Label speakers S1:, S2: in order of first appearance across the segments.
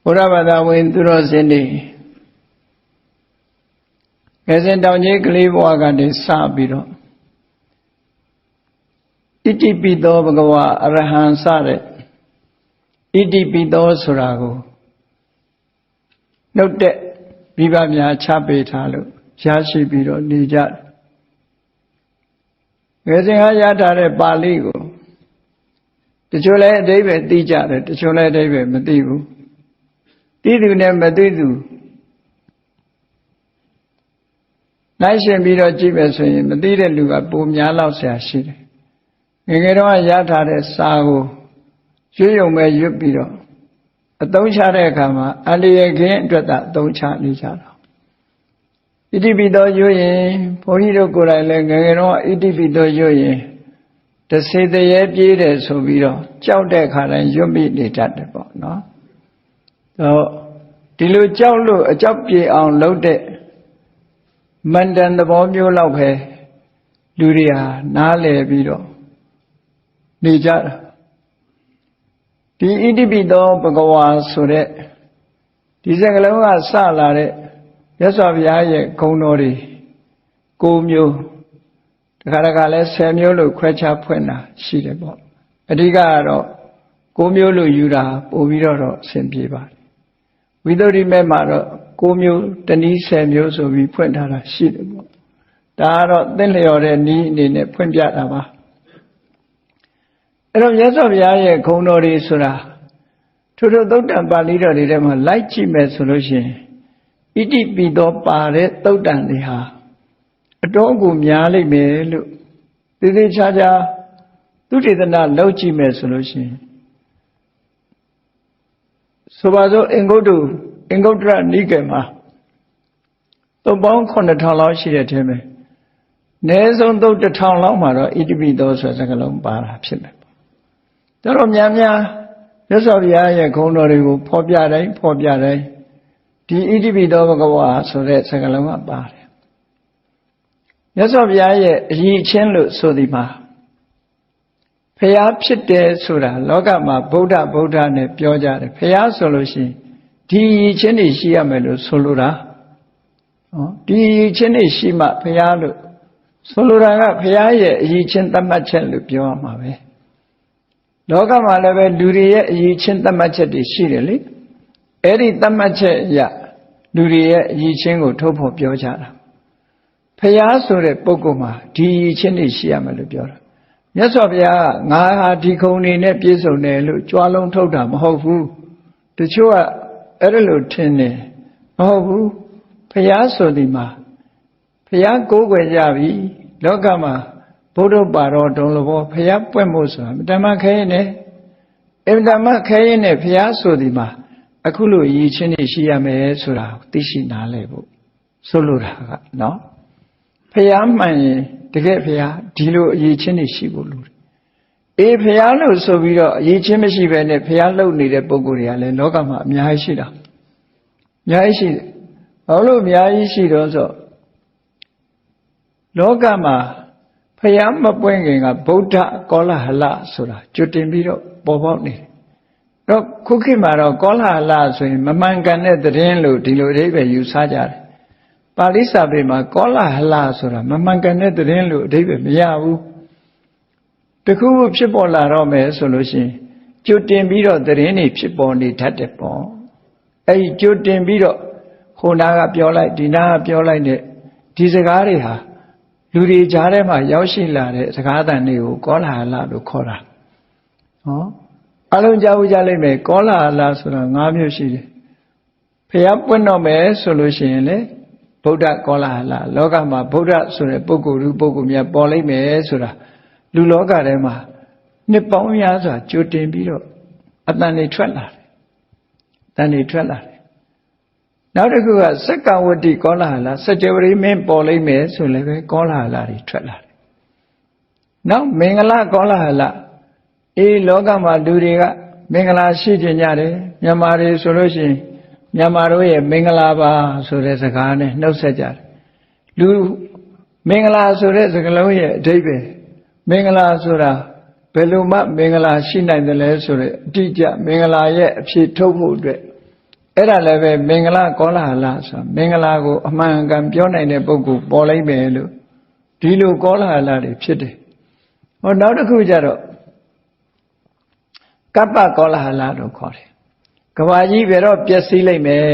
S1: ဘုရားဘာသာဝင်သူတော်စင်တွေငယ်စဉ်တောင်ကြီးကလေးဘဝကနေစပြီးတော့ဣတိပိသောဘဂဝါအရဟံစတဲ့ဣတိပိသောဆိုတာကိုနှုတ်တဲ့မိဘများချပေးထားလို့ရရှိပြီးတော့နေကြငယ်စဉ်ကရထားတဲ့ပါဠိကိုတချို့လည်းအဓိပ္ပာယ်သိကြတယ်တချို့လည်းအဓိပ္ပာယ်မသိဘူးသိသူနဲ့မသိသူနိုင်ရှင်ပြီးတော့ကြည့်မယ်ဆိုရင်မသိတဲ့လူကပိုများလောက်ဆရာရှိတယ်ငယ်ငယ်တော့ရထားတဲ့စာကိုရွတ်ယုံပဲရွတ်ပြီးတော့အသုံးချတဲ့အခါမှာအန္တရာယ်ခင်းအတွက်သာအသုံးချနေကြတာဣတိပိသောရွတ်ရင်ဘုန်းကြီးတို့ကိုယ်တိုင်လည်းငယ်ငယ်တော့ဣတိပိသောရွတ်ရင်တစေတရေပြေးတယ်ဆိုပြီးတော့ကြောက်တဲ့အခါတိုင်းရွတ်မိနေတတ်တယ်ပေါ့နော်ဒီလိုကြောက်လို့အကြောက်ပြေအောင်လုပ်တဲ့မန္တန်သဘောမျိုးလောက်ပဲလူတွေဟာနားလည်ပြီးတော့နေကြတာဒီဣတိပိသောဘဂဝါဆိုတဲ့ဒီစကားလုံးကစလာတဲ့မြတ်စွာဘုရားရဲ့ဂုဏ်တော်တွေ9မျိုးတခါတခါလဲ10မျိုးလို့ခွဲခြားဖွင့်တာရှိတယ်ပေါ့အဓိကကတော့9မျိုးလို့ယူတာပို့ပြီးတော့အဆင်ပြေပါတယ်ဝိသုဒ္ဓိမဲ့မှာတော့9မျိုးတနည်း10မျိုးဆိုပြီးဖွင့်ထားတာရှိတယ်ပေါ့ဒါကတော့သင်လျော်တဲ့နည်းအနေနဲ့ဖွင့်ပြတာပါအဲ့တော့မြတ်စွာဘုရားရဲ့ဂုဏ်တော်တွေဆိုတာထို့သုတ်တံပါဠိတော်တွေထဲမှာလိုက်ကြည့်မယ်ဆိုလို့ရှိရင်ဣတိပိသောပါတဲ့သုတ်တံတွေဟာအတော်ကိုများလိမ့်မယ်လို့သေသေးချာချာသုတေသနလုပ်ကြည့်မယ်ဆိုလို့ရှိရင်ဆိုပါစို့အင်္ဂုတ္တရနိကေမှာသုတ်ပေါင်း9000လောက်ရှိတဲ့ထဲမှာအနည်းဆုံးသုတ်1000လောက်မှာတော့ဣတိပိသောဆိုတဲ့စကားလုံးပါတာဖြစ်မယ်ပေါ့ဒါတော့များများမြတ်စွာဘုရားရဲ့ဂုဏ်တော်တွေကိုဖော်ပြတိုင်းဒီဣတိပိသောဘဂဝါဆိုတဲ့စကားလုံးကပါတယ်မြတ်စွာဘုရားရဲ့အရည်အချင်းလို့ဆိုဒီမှာဖျားဖြစ်တယ်ဆိုတာလောကမှာဗုဒ္ဓနဲ့ပြောကြတယ်ဖျားဆိုလို့ရှိရင်ဒီအရည်ချင်းတွေရှိရမယ်လို့ဆိုလိုတာဒီအရည်ချင်းတွေရှိမှဖျားလို့ဆိုလိုတာကဖျားရဲ့အရည်ချင်းသတ်မှတ်ချက်လို့ပြောရမှာပဲလောကမှာလည်းပဲလူတွေရဲ့အရည်ချင်းသတ်မှတ်ချက်တွေရှိတယ်လေအဲ့ဒီသတ်မှတ်ချက်အရလူတွေရဲ့အရည်ချင်းကိုထုတ်ဖော်ပြောကြတာဖျားဆိုတဲ့ပုဂ္ဂိုလ်မှာဒီအရည်ချင်းတွေရှိရမယ်လို့ပြောတာမြတ်စွာဘုရားကငါဟာဒီခုံနေနဲ့ပြည့်စုံတယ်လို့ကြွားလုံးထုတ်တာမဟုတ်ဘူးတချို့ကအဲ့ဒါလို့ထင်တယ်မဟုတ်ဘူးဘုရားဆိုဒီမှာဘုရားကိုးကွယ်ကြပြီလောကမှာဘုဒ္ဓပါတော်တုံးလို့ဘောဘုရားပွင့်ဖို့ဆိုတာဓမ္မခဲရင်နဲ့အင်ဓမ္မခဲရင်နဲ့ဘုရားဆိုဒီမှာအခုလိုရည်ချင်းနေရှိရမယ်ဆိုတာသိရှိနားလည်ဖို့ဆိုလိုတာကနော်ဘုရားမှန်ရင်တကယ်ဘုရားဒီလိုအရေးချင်းနေရှိဖို့လိုတယ်အေးဘုရားလို့ဆိုပြီးတော့အရေးချင်းမရှိဘဲနဲ့ဘုရားလှုပ်နေတဲ့ပုဂ္ဂိုလ်တွေကလည်းလောကမှာအများကြီးရှိတာအများကြီးရှိတယ်ဘာလို့အများကြီးရှိတော့ဆိုလောကမှာဘုရားမပွင့်ခင်ကဗုဒ္ဓကောလဟလဆိုတာကျွတ်တင်ပြီးတော့ပေါ်ပေါက်နေတယ်တော့ခုခေတ်မှာတော့ကောလဟလဆိုရင်မမှန်ကန်တဲ့သတင်းလို့ဒီလိုအဓိပ္ပာယ်ယူဆကြတယ်ပါဠိစာပေမှာကောလဟလဆိုတာမမှန်ကန်တဲ့သတင်းလို့အဓိပ္ပာယ်မရဘူးတခုခုဖြစ်ပေါ်လာတော့မယ်ဆိုလို့ရှိရင်ကြိုတင်ပြီးတော့သတင်းတွေဖြစ်ပေါ်နေတတ်တယ်ပေါ့အဲ့ဒီကြိုတင်ပြီးတော့ဟိုနာကပြောလိုက်ဒီနာကပြောလိုက်တဲ့ဒီစကားတွေဟာလူတွေကြားထဲမှာရောက်ရှိလာတဲ့စကားသံတွေကိုကောလဟလလို့ခေါ်တာဟောအလုံးကြားဦးကြလိမ့်မယ်ကောလဟလဆိုတာ5မျိုးရှိတယ်ဖျားပွင့်တော့မယ်ဆိုလို့ရှိရင်လေဗုဒ္ဓကောလဟလလောကမှာဗုဒ္ဓဆိုတဲ့ပုဂ္ဂိုလ်များပေါ်လိမ့်မယ်ဆိုတာလူလောကထဲမှာနှစ်ပေါင်းများစွာကြိုတင်ပြီးတော့အတန်တွေထွက်လာတယ်နောက်တစ်ခုကစက္ကဝတ္တိကောလဟလစัจ java မင်းပေါ်လိမ့်မယ်ဆိုလည်းပဲကောလဟလတွေထွက်လာတယ်နောက်မင်္ဂလာကောလဟလအေးလောကမှာလူတွေကမင်္ဂလာရှိကြကြတယ်မြန်မာတွေဆိုလို့ရှိရင်မြန်မာတို့ရဲ့မင်္ဂလာပါဆိုတဲ့စကားနဲ့နှုတ်ဆက်ကြတယ်လူမင်္ဂလာဆိုတဲ့စကားလုံးရဲ့အဓိပ္ပာယ်မင်္ဂလာဆိုတာဘယ်လိုမှမင်္ဂလာရှိနိုင်တယ်လဲဆိုတဲ့အတိအကျမင်္ဂလာရဲ့အဖြစ်ထုတ်ဖို့အတွက် အဲ့ဒါလည်းပဲမင်္ဂလာကောလာဟလဆိုမင်္ဂလာကိုအမှန်အကန်ပြောနိုင်တဲ့ပုဂ္ဂိုလ်ပေါ်လိုက်မယ်လို့ဒီလိုကောလာဟလတွေဖြစ်တယ်ဟောနောက်တစ်ခုကျတော့ကပ္ပကောလာဟလလို့ခေါ်တယ်ကဘာကြီးဘယ်တော့ပျက်စီးလိုက်မယ်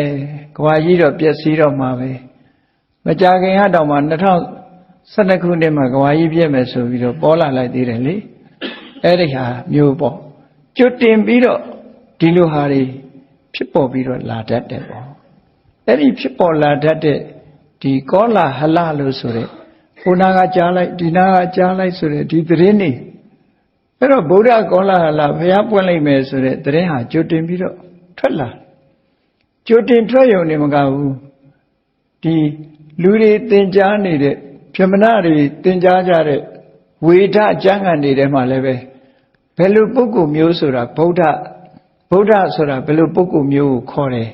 S1: ကဘာကြီးတော့ပျက်စီးတော့မှာပဲမကြာခင်ဟတောင်မှ2012ခုနှစ်မှာကဘာကြီးပြည့်မယ်ဆိုပြီးတော့ပေါ်လာလိုက်သေးတယ်လေအဲ့ဒီဟာမျိုးပေါ့ကျွတ်တင်ပြီးတော့ဒီလိုဟာတွေဖြစ်ပေါ်ပြီးတော့လာတတ်တယ်ပေါ့အဲ့ဒီဖြစ်ပေါ်လာတတ်တဲ့ဒီကောလာဟလလို့ဆိုတဲ့ဟိုနာကကြားလိုက်ဒီနာကကြားလိုက်ဆိုတဲ့ဒီသတင်းတွေအဲ့တော့ဗုဒ္ဓကောလာဟလဘုရားပွင့်လိုက်မယ်ဆိုတဲ့သတင်းဟာကျွတ်တင်ပြီးတော့ထွက်လာကျွတ်တင်ထွက်ရုံနဲ့မကဘူးဒီလူတွေသင်ကြားနေတဲ့ဗြဟ္မဏတွေသင်ကြားကြတဲ့ဝေဒကျမ်းဂန်တွေထဲမှာလည်းပဲဘယ်လိုပုဂ္ဂိုလ်မျိုးဆိုတာဗုဒ္ဓဆိုတာဘယ်လိုပုဂ္ဂိုလ်မျိုးကိုခေါ်တယ်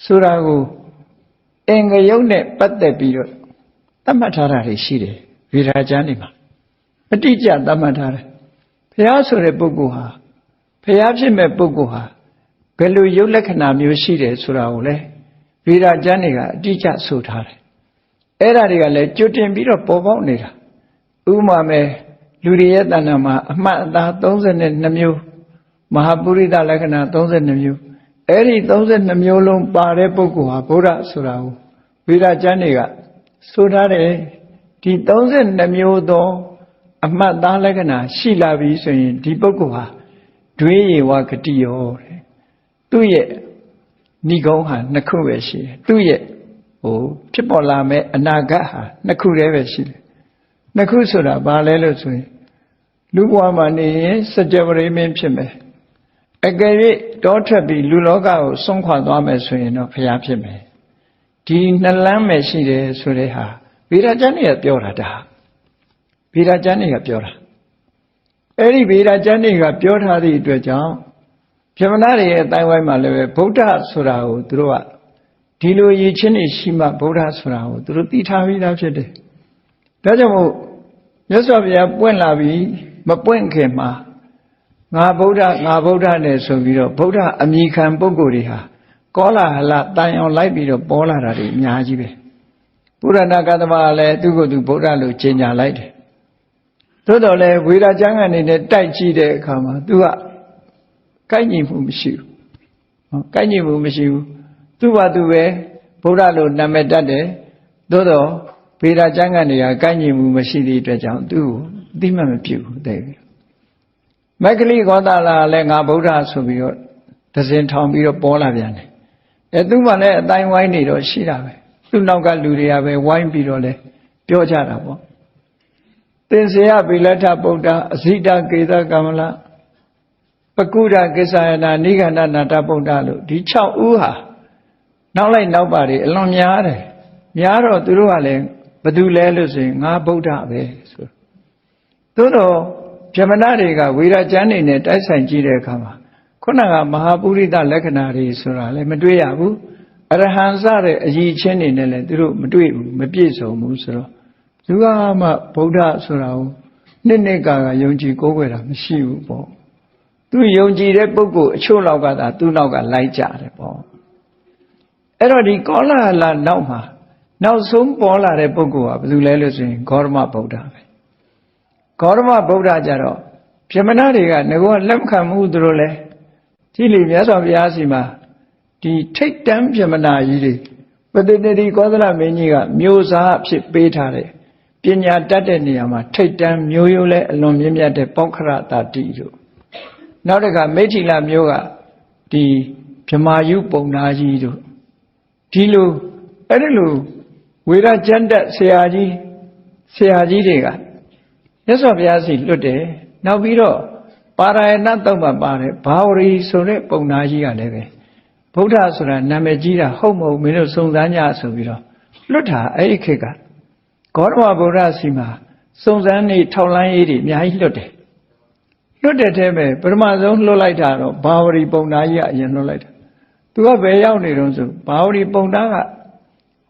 S1: ဆိုတာကိုအင်္ဂယုတ်နဲ့ပတ်သက်ပြီးတော့သတ်မှတ်ထားတာတွေရှိတယ်ဝေဒကျမ်းတွေမှာအတိအကျသတ်မှတ်ထားတယ်ဘုရားဆိုတဲ့ပုဂ္ဂိုလ်ဟာဘုရားဖြစ်မဲ့ပုဂ္ဂိုလ်ဟာဘယ်လိုရုပ်လက္ခဏာမျိုးရှိတယ်ဆိုတာကိုလည်းဝေဒကျမ်းတွေကအတိအကျဆိုထားတယ်အဲ့ဒါတွေကလည်းကြွတင်ပြီးတော့ပေါ်ပေါက်နေတာဥပမာမဲ့လူတွေရဲ့တဏ္ဍာမှာအမှတ်အသား32မျိုးမဟာပုရိသလက္ခဏာ32မျိုးအဲ့ဒီ32မျိုးလုံးပါတဲ့ပုဂ္ဂိုလ်ဟာဗုဒ္ဓဆိုတာကိုဝေဒကျမ်းတွေကဆိုထားတယ်ဒီ32မျိုးသောအမှတ်သားလက္ခဏာရှိလာပြီဆိုရင်ဒီပုဂ္ဂိုလ်ဟာဒွေယေဝဂတိယောတဲ့သူ့ရဲ့ဏိဂုံးဟာနှစ်ခုပဲရှိတယ်သူ့ရဲ့ဖြစ်ပေါ်လာမဲ့အနာဂတ်ဟာနှစ်ခုတည်းပဲရှိတယ်နှစ်ခုဆိုတာဘာလဲလို့ဆိုရင်လူဘဝမှာနေရင်စัจ java ရိမင်းဖြစ်မယ်အကယ်၍တောထွက်ပြီးလူလောကကိုစွန့်ခွာသွားမယ်ဆိုရင်တော့ဘုရားဖြစ်မယ်ဒီနှစ်လမ်းပဲရှိတယ်ဆိုတဲ့ဟာဗေဒကျမ်းတွေကပြောတာဒါဗေဒကျမ်းတွေကပြောတာအဲ့ဒီဗေဒကျမ်းတွေကပြောထားသည့်အတွက်ကြောင့်ဗြဟ္မဏတွေရဲ့အတိုင်းဝိုင်းမှာလည်းပဲဗုဒ္ဓဆိုတာကိုသူတို့ကဒီလိုရည်ချင်းနေရှိမှဗုဒ္ဓဆိုတာကိုသူတို့သိထားပြီးသားဖြစ်တယ်ဒါကြောင့်မို့မြတ်စွာဘုရားပွင့်လာပြီးမပွင့်ခင်မှာငါဗုဒ္ဓနဲ့ဆိုပြီးတော့ဗုဒ္ဓအမိခံပုဂ္ဂိုလ်တွေဟာကောလာဟလတန်အောင်လိုက်ပြီးတော့ပေါ်လာတာတွေအများကြီးပဲပုရဏကသမကလည်းသူ့ကိုယ်သူဗုဒ္ဓလို့ကြေညာလိုက်တယ်သို့တော်လည်းဝေဒကျမ်းဂန်တွေနဲ့တိုက်ကြည့်တဲ့အခါမှာသူကကိုက်ညီမှုမရှိဘူးကိုက်ညီမှုမရှိဘူးသူ့ဘာသူပဲဗုဒ္ဓလို့နာမည်တတ်တယ်သို့တော်ဗေဒကျမ်းဂန်တွေကကိုက်ညီမှုမရှိသည့်အတွက်ကြောင့်သူ့ကိုအသိမှတ်မပြုဘူးတဲ့မက္ကလိဂေါသလာလည်းငါဗုဒ္ဓဆိုပြီးတော့သဇင်ထောင်ပြီးတော့ပေါ်လာပြန်တယ်သူမှလည်းအတိုင်းဝိုင်းနေတော့ရှိတာပဲသူ့နောက်ကလူတွေကပဲဝိုင်းပြီးတော့လဲပြောကြတာပေါ့သင်္ဆေယဗိလထဗုဒ္ဓအဇိတကေသကမလပကုဒကိစ္ဆယနာနိဂန္ဓနာတဗုဒ္ဓလို့ဒီ6ဦးဟာနောက်လိုက်နောက်ပါတွေအလွန်များတယ်များတော့သူတို့ကလည်းဘယ်သူလဲလို့ဆိုရင်ငါဗုဒ္ဓပဲဆိုသို့တော့ဗြဟ္မဏတွေကဝေဒကျမ်းတွေနဲ့တိုက်ဆိုင်ကြည့်တဲ့အခါမှာခုနကမဟာပုရိသလက္ခဏာတွေဆိုတာလည်းမတွေ့ရဘူးအရဟံစတဲ့အရည်ချင်းတွေနဲ့လည်းသူတို့မတွေ့ဘူးမပြည့်စုံဘူးဆိုတော့သူကမှဗုဒ္ဓဆိုတာကိုနှစ်ကာယုံကြည်ကိုးကွယ်တာမရှိဘူးပေါ့သူယုံကြည်တဲ့ပုဂ္ဂိုလ်အချို့လောက်ကသာသူ့နောက်ကလိုက်ကြတယ်ပေါ့အဲ့တော့ဒီကောလာဟလနောက်မှာနောက်ဆုံးပေါ်လာတဲ့ပုဂ္ဂိုလ်ကဘယ်သူလဲလို့ဆိုရင်ဂေါတမဗုဒ္ဓပဲဂေါတမဗုဒ္ဓကြတော့ဗြဟ္မဏတွေကငကောလက်မခံမှုသူတို့လဲကြည့်လေမြတ်စွာဘုရားစီမှာဒီထိတ်တန်းဗြဟ္မဏကြီးတွေပဋိတ္တိကောသလမင်းကြီးကမျိုးစားအဖြစ်ပေးထားတယ်ပညာတတ်တဲ့နေရာမှာထိတ်တန်းမျိုးရိုးလဲအလွန်မြင့်မြတ်တဲ့ပောက္ခရတာတိတို့နောက်တစ်ခါမိဋ္ဌိလမျိုးကဒီဗြဟ္မာယုပုံနာကြီးတို့ဒီလိုအဲ့ဒီလိုဝေဒကျမ်းတက်ဆရာကြီးတွေကမြတ်စွာဘုရားစီလွတ်တယ်နောက်ပြီးတော့ပါရယဏတုံးမှာပါတယ်ဘာဝရီဆိုတဲ့ပုံနာကြီးကလည်းပဲဗုဒ္ဓဆိုတာနာမည်ကြီးတာဟုတ်မဟုတ်မင်းတို့စုံစမ်းကြဆိုပြီးတော့လွတ်တာအဲ့ဒီခေတ်ကဂေါတမဗုဒ္ဓစီမှာစုံစမ်းနေထောက်လှမ်းရေးတွေအများကြီးလွတ်တဲ့ထဲမှာပထမဆုံးလွတ်လိုက်တာတော့ဘာဝရီပုံနာကြီးကအရင်လွတ်လိုက်တာသူကဘယ်ရောက်နေတော့ဆိုဘာဝရီပုံနာက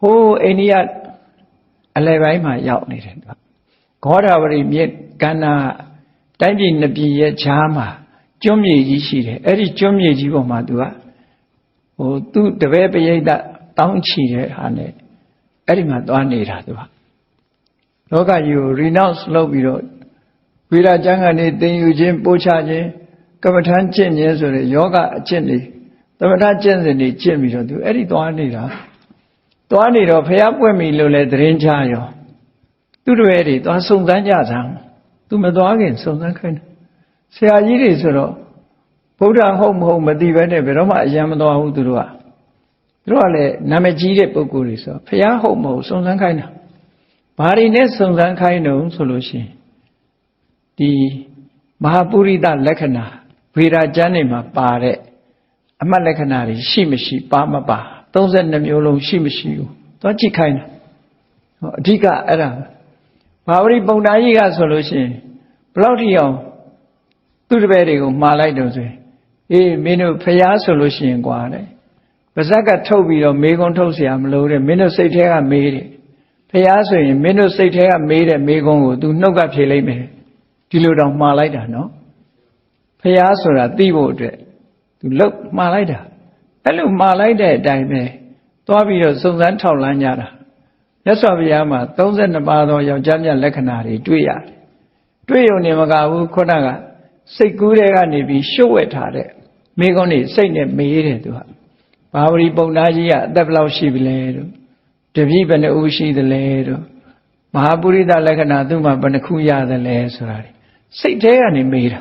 S1: ဟိုးအိန္ဒိယအလယ်ပိုင်းမှာရောက်နေတယ်သူကဂေါဒါဝရီမြစ်ကန္နာတိုင်းပြည်နှစ်ပြည်ရဲ့ဈာမှာကျွန်းမြေကြီးရှိတယ်အဲ့ဒီကျွန်းမြေကြီးပေါ်မှာသူက သူတပည့်ပရိသတ်တောင်းချီတဲ့ဟာနဲ့အဲ့ဒီမှာသွားနေတာသူကလောကကြီးကို renounce လုပ်ပြီးတော့ဝိရာကျမ်းကနေသင်ယူခြင်းပို့ချခြင်းကမ္မထမ်းကျင့်ခြင်းဆိုတဲ့ယောဂအကျင့်တွေသမထကျင့်စဉ်တွေကျင့်ပြီးတော့သူအဲ့ဒီသွားနေတာသွားနေတော့ဖះပွင့်ပြီလို့လဲသတင်းချရောသူတို့ရဲ့တွေသွားစုံစမ်းကြစမ်းသူမသွားခင်စုံစမ်းခိုင်းတယ်ဆရာကြီးတွေဆိုတော့ဗုဒ္ဓဟုတ်မဟုတ်မသိဘဲနဲ့ဘယ်တော့မှအယံမသွားဘူးသူတို့ကလည်းနာမည်ကြီးတဲ့ပုဂ္ဂိုလ်တွေဆိုဖះဟုတ်မဟုတ်စုံစမ်းခိုင်းတာဘာတွေနဲ့စုံစမ်းခိုင်းတော့ဆိုလို့ရှိရင်ဒီမဟာပုရိသလက္ခဏာဝေရာကျမ်းတွေမှာပါတဲ့အမှတ်လက္ခဏာတွေရှိမရှိပါမပါ32မျိုးလုံးရှိမရှိကိုသွားကြည့်ခိုင်းတာအဓိကအဲ့ဒါဘာဝရိပုံနာကြီးကဆိုလို့ရှိရင်ဘလောက်ထိအောင်သူ့တပည့်တွေကိုမှားလိုက်တော့ဆိုရင်အေးမင်းတို့ဖျားဆိုလို့ရှိရင်ကွာတဲ့ပါဇက်ကထုတ်ပြီးတော့မေးခွန်းထုတ်เสียမလို့တဲ့မင်းတို့စိတ်ထဲကမေးတယ်ဖျားဆိုရင်မင်းတို့စိတ်ထဲကမေးတဲ့မေးခွန်းကို तू နှုတ်ကဖြေလိုက်မယ်ဒီလိုတော့မှားလိုက်တာနော်ဖျားဆိုတာသိဖို့အတွက် तू လောက်မှားလိုက်တာအဲ့လိုမှားလိုက်တဲ့အတိုင်းပဲသွားပြီးတော့စုံစမ်းထောက်လန်းကြတာမြတ်စွာဘုရားမှာ32ပါးသောယောက်ျားမြတ်လက္ခဏာတွေတွေ့ရတယ်တွေ့ရုံနဲ့မကဘူးခုနကစိတ်ကူးတဲ့ကနေပြီးရှုပ်ဝဲထားတဲ့မိကုန်းနေစိတ်နဲ့မေးတယ်သူကဘာဝရီပုံသားကြီးကအသက်ဘယ်လောက်ရှိပြီလဲတို့တပည့်ဘယ်နှဦးရှိသလဲတို့မဟာပုရိသလက္ခဏာသူ့မှာဘယ်နှခုရသလဲဆိုတာစိတ်ထဲကနေမေးတာ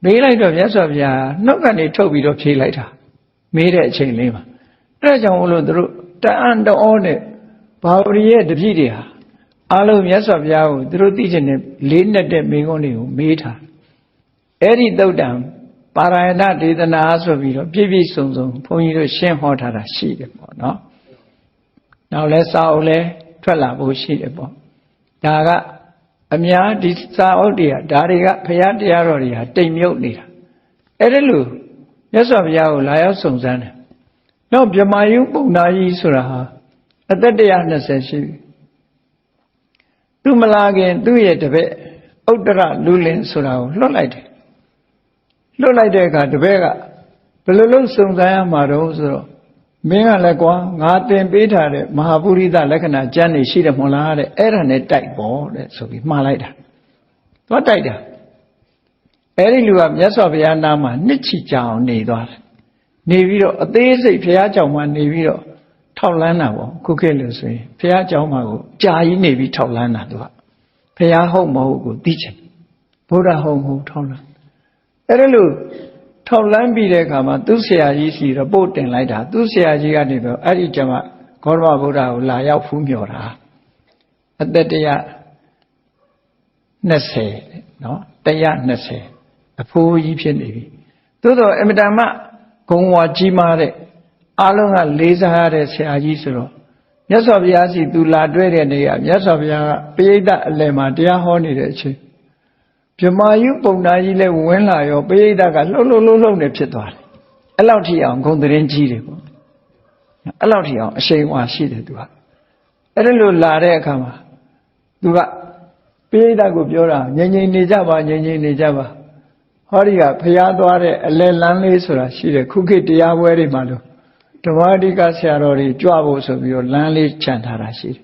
S1: မေးလိုက်တော့မြတ်စွာဘုရားနှုတ်ကနေထုတ်ပြီးတော့ဖြေလိုက်တာမေးတဲ့အချိန်လေးမှာအဲ့ဒါကြောင့်မို့လို့တို့တအံ့တော်နဲ့ဘာဝရီရဲ့တပည့်တွေဟာအားလုံးမြတ်စွာဘုရားကိုတို့သိချင်တဲ့လေးနဲ့တဲ့မိကုန်းတွေကိုမေးထားအဲ့ဒီသုတ်တံပါရယဏဒေသနာဆိုပြီးတော့ပြည့်ပြည့်စုံစုံဘုန်းကြီးတို့ရှင်းဟောထားတာရှိတယ်ပေါ့နော်နောက်လဲစာအုပ်လဲထွက်လာဖို့ရှိတယ်ပေါ့ဒါကအများဒီစာအုပ်တွေကဒါတွေကဘုရားတရားတော်တွေဟာတိမ်မြုပ်နေတာအဲ့ဒါလို့မြတ်စွာဘုရားကိုလာရောက်စုံစမ်းတယ်နောက်ဗြဟ္မာယုပုံနာကြီးဆိုတာဟာအသက်120ရှိပြီသူမလာခင်သူ့ရဲ့တပည့်ဥတ္တရလူလင်ဆိုတာကိုလွတ်လိုက်တယ်လွတ်လိုက်တဲ့အခါတပည့်ကဘယ်လိုလုပ်စုံစမ်းရမှာတော့ဆိုတော့မင်းကလည်းကွာငါသင်ပေးထားတဲ့မဟာပုရိသလက္ခဏာကျမ်းနေရှိတယ်မဟုတ်လားတဲ့အဲ့ဒါနဲ့တိုက်ပေါ့တဲ့ဆိုပြီးမှားလိုက်တာသွားတိုက်တာအဲ့ဒီလူကမြတ်စွာဘုရားနာမှာနှစ်ချီကြအောင်နေသွားတယ်နေပြီးတော့အသေးစိတ်ဘုရားကြောင့်မှနေပြီးတော့ထောက်လန်းတာပေါ့ခုခေတ်လို့ဆိုရင်ဘုရားကြောင့်မှကိုကြာကြီးနေပြီးထောက်လန်းတာသူကဘုရားဟုတ်မဟုတ်ကိုသိချင်ဘုရားဟုတ်မဟုတ်ထောက်လန်းအဲ့ဒါလို့ထောက်လန်းပြီးတဲ့အခါမှာသူ့ဆရာကြီးစီတော့ပို့တင်လိုက်တာသူ့ဆရာကြီးကနေတော့အဲ့ဒီကျမဂေါရမဗုဒ္ဓကိုလာရောက်ဖူးမြော်တာအသက်120နော်120အဖိုးကြီးဖြစ်နေပြီသို့တော့အမတန်မှဂုဏ်ဝါကြီးမားတဲ့အားလုံးကလေးစားရတဲ့ဆရာကြီးဆိုတော့မြတ်စွာဘုရားစီသူလာတွေ့တဲ့နေ့ကမြတ်စွာဘုရားကပရိသတ်အလယ်မှာတရားဟောနေတဲ့အချိန်ဗြဟ္မာယုပုံနာကြီးလည်းဝင်လာရောပရိသတ်ကလှုပ်နေဖြစ်သွားတယ်အဲ့လောက်ထိအောင်ဂုဏ်သတင်းကြီးတယ်ပေါ့အဲ့လောက်ထိအောင်အရှိန်အဝါရှိတယ်သူကအဲ့ဒါလို့လာတဲ့အခါမှာသူကပရိသတ်ကိုပြောတာငြိမ်နေကြပါငြိမ်နေကြပါဟောဒီကဖျားသွားတဲ့အလဲလန်းလေးဆိုတာရှိတယ်ခုခေတ်တရားပွဲတွေမှာလို့ဓမ္မတိကဆရာတော်တွေကြွဖို့ဆိုပြီးတော့လမ်းလေးခြံထားတာရှိတယ်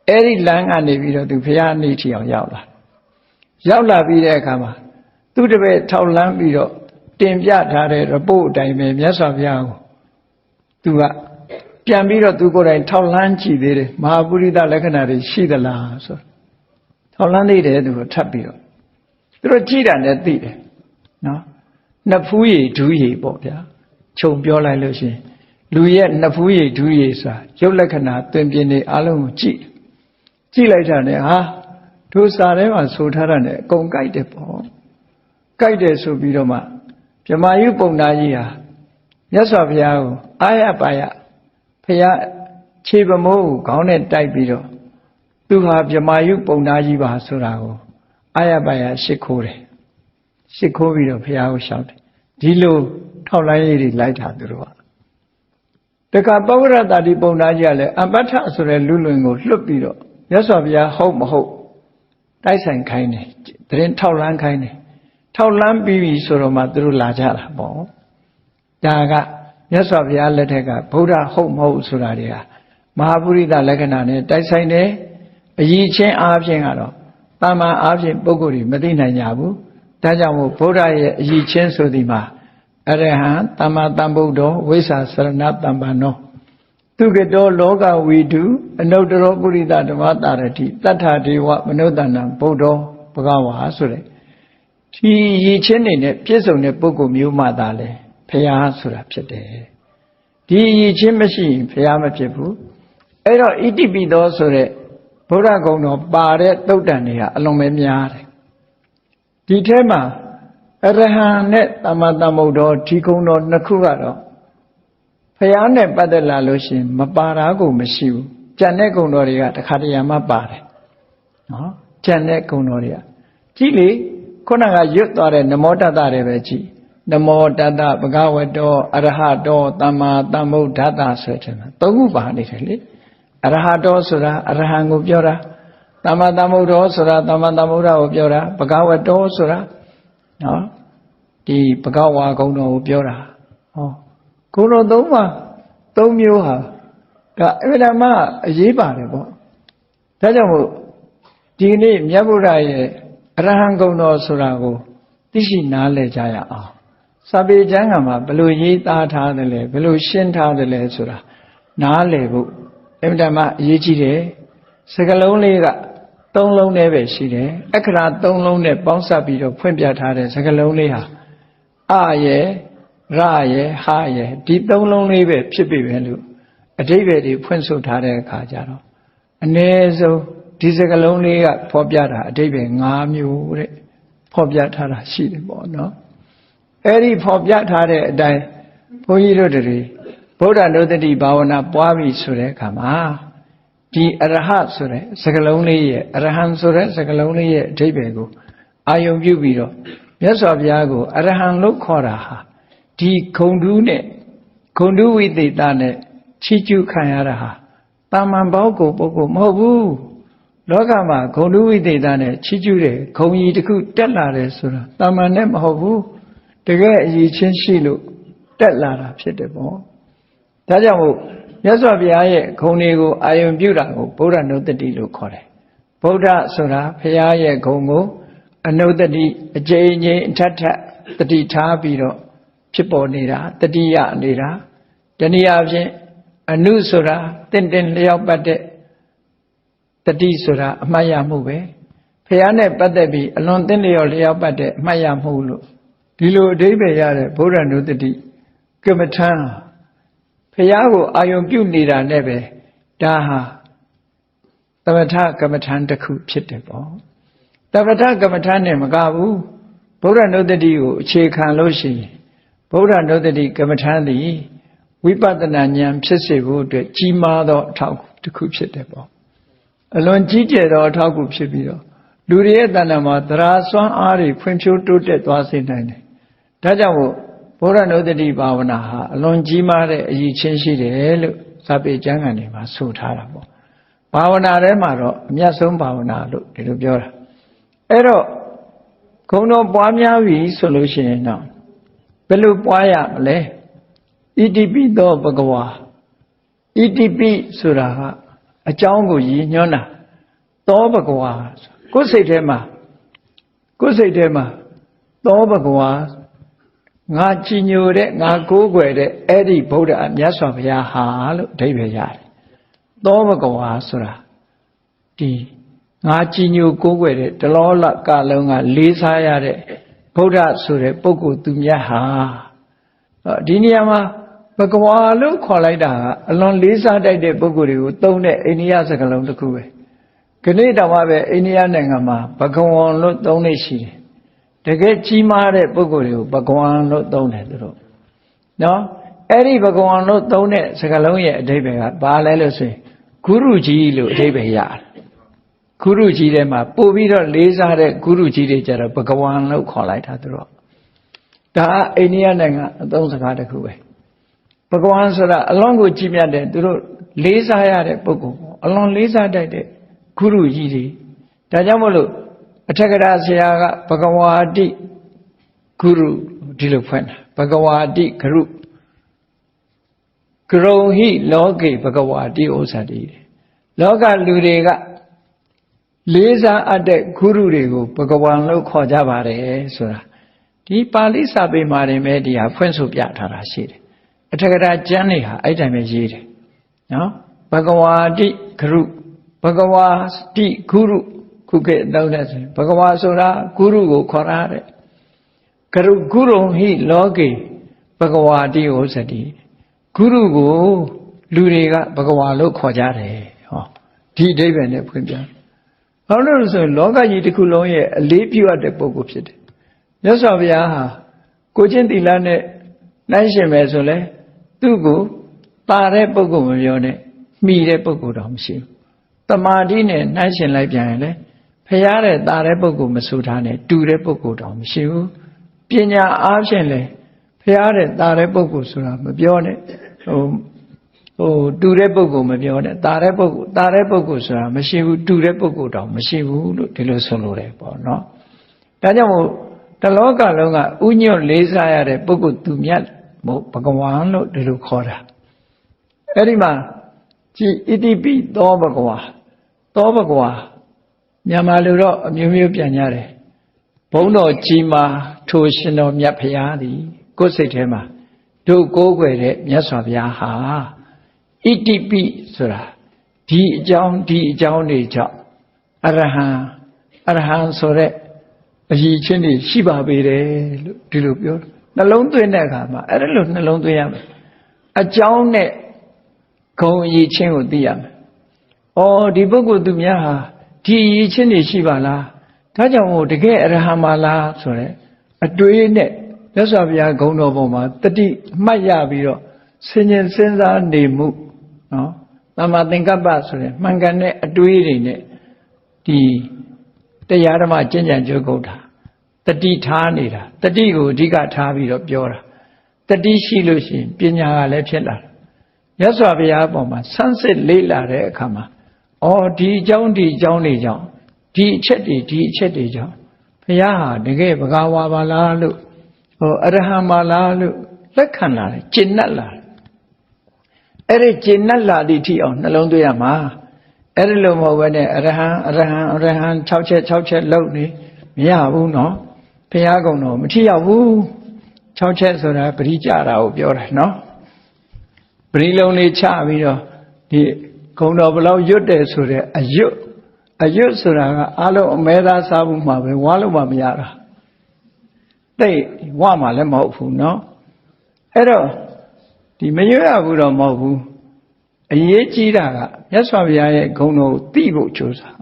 S1: အဲ့ဒီလမ်းကနေပြီးတော့သူဖျားနေထီအောင်ရောက်လာပြီးတဲ့အခါမှာသူ့တပည့်ထောက်လန်းပြီးတော့တင်ပြထားတဲ့ report အတိုင်းပဲမြတ်စွာဘုရားကိုသူကပြန်ပြီးတော့သူကိုယ်တိုင်ထောက်လန်းကြည့်သေးတယ်မဟာပုရိသလက္ခဏာတွေရှိသလားဆိုထောက်လန်းသေးတယ်သူကထပ်ပြီးတော့သူတို့ကြည့်တာနဲ့သိတယ်နော်နှစ်ဖူးရည်ဒူးရည်ပေါ့ဗျာခြုံပြောလိုက်လို့ရှိရင်လူရဲ့နှစ်ဖူးရည်ဒူးရည်ဆိုတာရုပ်လက္ခဏာသွင်ပြင်တွေအလုံးကိုကြည့်လိုက်တာနဲ့ဟာတို့စာထဲမှာဆိုထားတာနဲ့အကုန်ကြိုက်တယ်ပေါ့ကြိုက်တယ်ဆိုပြီးတော့မှဗြဟ္မာယုပုံနာကြီးဟာမြတ်စွာဘုရားကိုအာရပါယဘုရားခြေပမိုးကိုခေါင်းနဲ့တိုက်ပြီးတော့သူဟာဗြဟ္မာယုပုံနာကြီးပါဆိုတာကိုအာရပါယရှ िख ိုးတယ်ရှ िख ိုးပြီးတော့ဘုရားကိုရှောက်တယ်ဒီလိုထောက်လိုင်းရည်တွေလိုက်တာသူတို့ကတခါပဝရတာတိပုံနာကြီးကလည်းအပဋ္ဌဆိုတဲ့လူလွင်ကိုလွတ်ပြီးတော့မြတ်စွာဘုရားဟုတ်မဟုတ်တိုက်ဆိုင်ခိုင်းတယ်သတင်းထောက်လန်းခိုင်းတယ်ထောက်လန်းပြီးပြီဆိုတော့မှသူတို့လာကြတာပေါ့ဒါက မြတ်စွာဘုရားလက်ထက်ကဗုဒ္ဓဟုတ်မဟုတ်ဆိုတာတွေကမဟာပုရိသလက္ခဏာနဲ့တိုက်ဆိုင်တယ်အရည်ချင်းအားဖြင့်ကတော့တာမန်အားဖြင့်ပုဂ္ဂိုလ်တွေမသိနိုင်ကြဘူးဒါကြောင့်မို့ဗုဒ္ဓရဲ့အရည်ချင်းဆိုဒီမှာအရဟံသမ္မာသမ္ဗုဒ္ဓောဝိသစရဏတမ္ပန္နောသူကတောလောကဝီတုအနုတ္တရောပုရိသဓမ္မတာရတိတတ္ထာဒေဝမနုဿန္တံဗုဒ္ဓောဘဂဝါဆိုတဲ့ဒီရည်ချင်းနေနဲ့ပြည့်စုံတဲ့ပုဂ္ဂိုလ်မျိုးမှသာလေဖရာဆိုတာဖြစ်တယ်ဒီရည်ချင်းမရှိရင်ဖရာမဖြစ်ဘူးအဲ့တော့ဣတိပိသောဆိုတဲ့ဗုဒ္ဓဂုဏ်တော်ပါတဲ့သုတ်တန်တွေကအလွန်ပဲများတယ်ဒီထဲမှာအရဟံနဲ့သမ္မာသမ္ဗုဒ္ဓောဒီဂုဏ်တော်နှစ်ခုကတော့ဖရာနဲ့ပတ်သက်လာလို့ရှိရင်မပါတာကိုမရှိဘူးကြံတဲ့ဂုဏ်တော်တွေကတခါတရံမှပါတယ်နော်ကြံတဲ့ဂုဏ်တော်တွေကကြည့်လေခုနကရွတ်သွားတဲ့နမောတတတွေပဲကြည့်နမောတတဘဂဝတောအရဟတောသမ္မာသမ္ဗုဒ္ဓတဆိုတဲ့မှာသုံးခုပါနေတယ်လေအရဟတောဆိုတာအရဟံကိုပြောတာသမ္မာသမ္ဗုဒ္ဓောဆိုတာသမ္မာသမ္ဗုဒ္ဓကိုပြောတာဘဂဝတောဆိုတာနော်ဒီဘဂဝါဂုဏ်တော်ကိုပြောတာဟောဂုဏ်တော်သုံးပါသုံးမျိုးဟာဒါအမှန်မှအရေးပါတယ်ပေါ့ဒါကြောင့်မို့ဒီနေ့မြတ်ဗုဒ္ဓရဲ့အရဟံဂုဏ်တော်ဆိုတာကိုသိရှိနားလည်ကြရအောင်စာပေကျမ်းဂန်မှာဘယ်လိုရေးသားထားတယ်လဲဘယ်လိုရှင်းထားတယ်လဲဆိုတာနားလည်ဖို့အမှန်မှအရေးကြီးတယ်စကားလုံးလေးကသုံးလုံးနဲ့ပဲရှိတယ်အခရာသုံးလုံးနဲ့ပေါင်းစပ်ပြီးတော့ဖွင့်ပြထားတဲ့စကားလုံးလေးဟာအရဲ့ရရဲ့ဟာရဲ့ဒီသုံးလုံးလေးပဲဖြစ်ပြီပဲလို့အဓိပ္ပာယ်တွေဖွင့်ဆိုထားတဲ့အခါကျတော့အ ਨੇ ဆုံးဒီစကားလုံးလေးကဖော်ပြတာအဓိပ္ပာယ်၅မျိုးတဲ့ဖော်ပြထားတာရှိတယ်ပေါ့နော်အဲ့ဒီဖော်ပြထားတဲ့အတိုင်းဘုန်းကြီးတို့တွေဗုဒ္ဓနုတ္တိဘာဝနာပွားပြီဆိုတဲ့အခါမှာဒီအရဟဆိုတဲ့စကားလုံးလေးရဲ့အရဟံဆိုတဲ့စကားလုံးလေးရဲ့အဓိပ္ပာယ်ကိုအာယုံပြုပြီးတော့မြတ်စွာဘုရားကိုအရဟံလို့ခေါ်တာဟာဒီဂုံတူးနဲ့ဂုံတူးဝိသေသနဲ့ချီးကျူးခံရတာဟာတာမန်ပေါင်းကိုပုဂ္ဂိုလ်မဟုတ်ဘူးလောကမှာဂုံတူးဝိသေသနဲ့ချီးကျူးတဲ့ဂုံကြီးတစ်ခုတက်လာတယ်ဆိုတာတာမန်နဲ့မဟုတ်ဘူးတကယ်အရေးချင်းရှိလို့တက်လာတာဖြစ်တယ်ပေါ့ဒါကြောင့်မို့မြတ်စွာဘုရားရဲ့ဂုဏ်တွေကိုအာယုံပြုတာကိုဗုဒ္ဓနုတ္တိလို့ခေါ်တယ်ဗုဒ္ဓဆိုတာဘုရားရဲ့ဂုဏ်ကိုအနုတ္တိအကျဉ်းချင်းအထက်ထက်တတိထားပြီးတော့ဖြစ်ပေါ်နေတာတတိယနေတာတနည်းအားဖြင့်အနုဆိုတာတင့်တယ်လျောက်ပတ်တဲ့တတိဆိုတာအမှတ်ရမှုပဲဘုရားနဲ့ပတ်သက်ပြီးအလွန်တင့်လျောက်လျောက်ပတ်တဲ့အမှတ်ရမှုလို့ဒီလိုအဓိပ္ပာယ်ရတဲ့ဗုဒ္ဓနုတ္တိကမ္မထံဘုရားကိုအာယုံပြုနေတာနဲ့ပဲဒါဟာသမထကမ္မထံတစ်ခုဖြစ်တယ်ပေါ့သမထကမ္မထံနဲ့မကဘူးဗုဒ္ဓနုတ္တိကိုအခြေခံလို့ရှိရင်ဗုဒ္ဓနုတ္တိကမ္မထံသည်ဝိပဿနာဉာဏ်ဖြစ်စေဖို့အတွက်ကြီးမားသောအထောက်အကူတစ်ခုဖြစ်တယ်ပေါ့အလွန်ကြီးကျယ်သောအထောက်အကူဖြစ်ပြီးတော့လူတွေရဲ့တဏ္ဍာမှာသရာစွမ်းအားတွေဖွံ့ဖြိုးတိုးတက်သွားစေနိုင်တယ်ဒါကြောင့်မို့ဗုဒ္ဓနုတ္တိဘာဝနာဟာအလွန်ကြီးမားတဲ့အရေးချင်းရှိတယ်လို့စာပေကျမ်းဂန်တွေမှာဆိုထားတာပေါ့ဘာဝနာထဲမှာတော့အမြတ်ဆုံးဘာဝနာလို့ဒီလိုပြောတာအဲ့တော့ဂုဏ်တော်ပွားများပြီဆိုလို့ရှိရင်တော့ဘယ်လိုပွားရမလဲဣတိပိသောဘဂဝါဣတိပိဆိုတာကအကြောင်းကိုရည်ညွှန်းတာသောဘဂဝါကိုယ်စိတ်ထဲမှာသောဘဂဝါငါကြည်ညိုတဲ့ငါကိုးကွယ်တဲ့အဲ့ဒီဗုဒ္ဓမြတ်စွာဘုရားဟာလို့အဓိပ္ပာယ်ရတယ်သောဘဂဝါဆိုတာဒီငါကြည်ညိုကိုးကွယ်တဲ့တလောလကလုံးကလေးစားရတဲ့ဗုဒ္ဓဆိုတဲ့ပုဂ္ဂိုလ်သူမြတ်ဟာဒီနေရာမှာဘဂဝါလို့ခေါ်လိုက်တာကအလွန်လေးစားတတ်တဲ့ပုဂ္ဂိုလ်တွေကိုသုံးတဲ့အိန္ဒိယစကားလုံးတစ်ခုပဲခဏတောင်မှပဲအိန္ဒိယနိုင်ငံမှာဘဂဝံလို့သုံးနေရှိတယ်တကယ်ကြီးမားတဲ့ပုဂ္ဂိုလ်တွေကိုဘဂဝံလို့သုံးတယ်သူတို့နော်အဲ့ဒီဘဂဝံလို့သုံးတဲ့စကားလုံးရဲ့အဓိပ္ပာယ်ကဘာလဲလို့ဆိုရင်ဂုရုကြီးလို့အဓိပ္ပာယ်ရတယ်ဂုရုကြီးထဲမှာပို့ပြီးတော့လေးစားတဲ့ဂုရုကြီးတွေကြတော့ဘဂဝံလို့ခေါ်လိုက်တာသူတို့ဒါအိန္ဒိယနိုင်ငံအသုံးစကားတစ်ခုပဲဘဂဝံဆိုတာအလွန်ကိုကြီးမြတ်တဲ့သူတို့လေးစားရတဲ့ပုဂ္ဂိုလ်ပေါ့အလွန်လေးစားတတ်တဲ့ဂုရုကြီးတွေဒါကြောင့်မို့လို့အထက်ကရာဆရာကဘဂဝါတိဂုရုဒီလိုဖွင့်တာဘဂဝါတိဂရု ဂရုံဟိလောကေဘဂဝါတိဥစ္စာတိလောကလူတွေကလေးစားအပ်တဲ့ဂုရုတွေကိုဘဂဝါလို့ခေါ်ကြပါတယ်ဆိုတာဒီပါဠိစာပေမှာတင်ပဲဒီဟာဖွင့်ဆိုပြထားတာရှိတယ်အထက်ကရာကျမ်းတွေဟာအဲ့တိုင်းပဲရေးတယ်နော်ဘဂဝါတိဂရုဘဂဝါတိဂုရုခုခေတ်တောင်းတဲ့ဆိုဘဂဝါဆိုတာဂုရုကိုခေါ်ရတဲ့ဂရုဂုရုံဟိလောကေဘဂဝါတိဥစ္စတိဂုရုကိုလူတွေကဘဂဝါလို့ခေါ်ကြတယ်ဟောဒီအဓိပ္ပာယ်နဲ့ဖွင့်ပြဘာလို့လဲဆိုရင်လောကကြီးတစ်ခုလုံးရဲ့အလေးပြုအပ်တဲ့ပုဂ္ဂိုလ်ဖြစ်တယ်မြတ်စွာဘုရားဟာကိုချင်းသီလနဲ့နှိုင်းရှင်မယ်ဆိုလဲသူ့ကိုပါတဲ့ပုဂ္ဂိုလ်မပြောနဲ့မှီတဲ့ပုဂ္ဂိုလ်တော့မရှိဘူးတမာတိနဲ့နှိုင်းရှင်လိုက်ပြန်ရင်လေဖရာတဲ့တာတဲ့ပုဂ္ဂိုလ်မဆိုထားနဲ့တူတဲ့ပုဂ္ဂိုလ်တော့မရှိဘူးပညာအားဖြင့်လေဖရာတဲ့တာတဲ့ပုဂ္ဂိုလ်ဆိုတာမပြောနဲ့တူတဲ့ပုဂ္ဂိုလ်မပြောနဲ့တာတဲ့ပုဂ္ဂိုလ်ဆိုတာမရှိဘူးတူတဲ့ပုဂ္ဂိုလ်တော့မရှိဘူးလို့ဒီလိုဆိုလိုတယ်ပေါ့နော်ဒါကြောင့်မို့တလောကလုံးကဥညွတ်လေးစားရတဲ့ပုဂ္ဂိုလ်သူမြတ်မို့ဘဂဝါလို့ဒီလိုခေါ်တာအဲ့ဒီမှာကြည်ဣတိပိသောဘဂဝါသောဘဂဝါမြန်မာလူတော့အမျိုးမျိုးပြန်ကြတယ်ဘုန်းတော်ကြီးမှာထိုရှင်တော်မြတ်ဖရာသည်ကိုယ်စိတ်ထဲမှာတို့ကိုးကွယ်တဲ့မြတ်စွာဘုရားဟာဣတိပိဆိုတာဒီအကြောင်းတွေကြောင့်အရဟံဆိုတဲ့အရည်ချင်းတွေရှိပါပေတယ်လို့ဒီလိုပြောနှလုံးသွင်းတဲ့အခါမှာအဲ့ဒါလို့နှလုံးသွင်းရမယ်အကြောင်းနဲ့ဂုဏ်အရည်ချင်းကိုသိရမယ်။အော်ဒီပုဂ္ဂိုလ်သူများဟာဒီအရည်ချင်းတွေရှိပါလား။ဒါကြောင့်မို့တကယ်အရဟံပါလားဆိုတဲ့အတွေးနဲ့မြတ်စွာဘုရားဂုဏ်တော်ပေါ်မှာတတိမှတ်ရပြီးတော့ဆင်ញင်စဉ်းစားနေမှုနော်။သမ္မာသင်္ကပ္ပဆိုတဲ့မှန်ကန်တဲ့အတွေးတွေနဲ့ဒီတရားဓမ္မကျင့်ကြံကြိုးကုပ်တာတတိထားနေတာတတိကိုအဓိကထားပြီးတော့ပြောတာတတိရှိလို့ရှိရင်ပညာကလည်းဖြစ်လာတယ်မြတ်စွာဘုရားအပေါ်မှာဆန်းစစ်လေ့လာတဲ့အခါမှာအော်ဒီအကြောင်းတွေကြောင့်ဒီအချက်တွေကြောင့်ဘုရားဟာတကယ်ဘဂဝါပါလားလို့အရဟံပါလားလို့လက်ခံလာတယ်ကျင့်တတ်လာတယ်အဲ့ဒီကျင့်တတ်လာသည့်အထိအောင်နှလုံးသွင်းရမှာအဲ့ဒီလိုမဟုတ်ဘဲနဲ့အရဟံ6ချက်လောက်နေမရဘူးနော်ဘုရားကုံတော်မထိရောက်ဘူး6ချက်ဆိုတာပရိကြတာကိုပြောတယ်နော်ပရိလုံးလေးချပြီးတော့ဒီဂုံတော်ဘလောက်ရွတ်တယ်ဆိုတဲ့အရွတ်ဆိုတာကအားလုံးအမဲသားစားဘူးမှာပဲဝါလို့မှမရတာတိတ်ဝါမှလည်းမဟုတ်ဘူးနော်အဲ့တော့ဒီမရွတ်ရဘူးတော့မဟုတ်ဘူးအရေးကြီးတာကမြတ်စွာဘုရားရဲ့ဂုဏ်တော်ကိုသိဖို့ကြိုးစား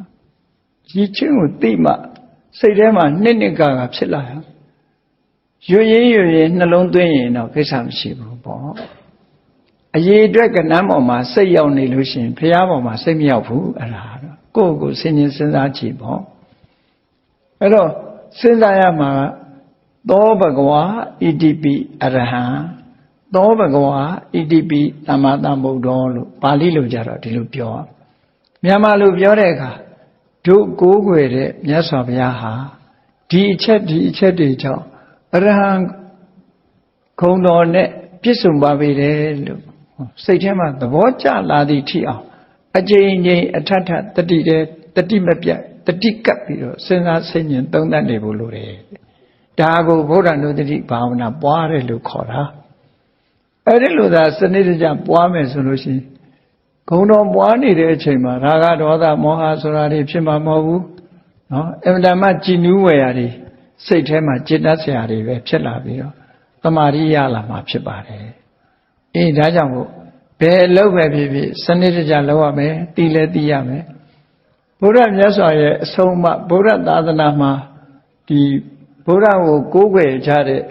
S1: ရည်ချင်းကိုသိမှစိတ်ထဲမှာနှစ်ကဖြစ်လာရွရင်နှလုံးသွင်းရင်တော့ကိစ္စမရှိဘူးပေါ့အရေးအတွက်ကဏ္ဍပေါ်မှာစိတ်ရောက်နေလို့ရှိရင်ဘုရားပေါ်မှာစိတ်မရောက်ဘူးအဲ့ဒါတော့ကိုယ့်ကိုစဉ်းကျင်စဉ်းစားကြည့်ပေါ့အဲ့တော့စဉ်းစားရမှာသောဘဂဝါဣတိပိအရဟံသောဘဂဝါဣတိပိသမ္မာသမ္ဗုဒ္ဓောလို့ပါဠိလိုကြတော့ဒီလိုပြောမြန်မာလိုပြောတဲ့အခါတို့ကိုးကွယ်တဲ့မြတ်စွာဘုရားဟာဒီအချက်တွေကြောင့်အရဟံခုံတော်နဲ့ပြည့်စုံပါပေတယ်လို့စိတ်ထဲမှာသဘောကျလာသည့်ထိအောင်အကျဉ်းအထတတိမပြတ်တတိကပ်ပြီးတော့စဉ်းစားဆင်ခြင်သုံးသပ်နေဖို့လိုတယ်ဒါကိုဗုဒ္ဓနုတ္တိဘာဝနာပွားတယ်လို့ခေါ်တာအဲ့ဒီလိုသာစနစ်တကျပွားမယ်ဆိုလို့ရှိရင်ဂုဏ်တော်ပွားနေတဲ့အချိန်မှာရာဂဒေါသမောဟဆိုတာတွေဖြစ်မှာမဟုတ်ဘူးနော်အမှန်တမ်းကြည်နူးဝယ်ရာတွေစိတ်ထဲမှာจิตတတ်စရာတွေပဲဖြစ်လာပြီးတော့တမာရိရလာမှာဖြစ်ပါတယ်အေးဒါကြောင့်မို့ဘယ်လောက်ပဲဖြစ်ဖြစ်စနစ်တကျလုပ်ရမယ်သိလဲသိရမယ်ဘုရားမြတ်စွာရဲ့အဆုံးအမဘုရားသာသနာမှာဒီဘုရားကိုကိုးကွယ်ကြတဲ့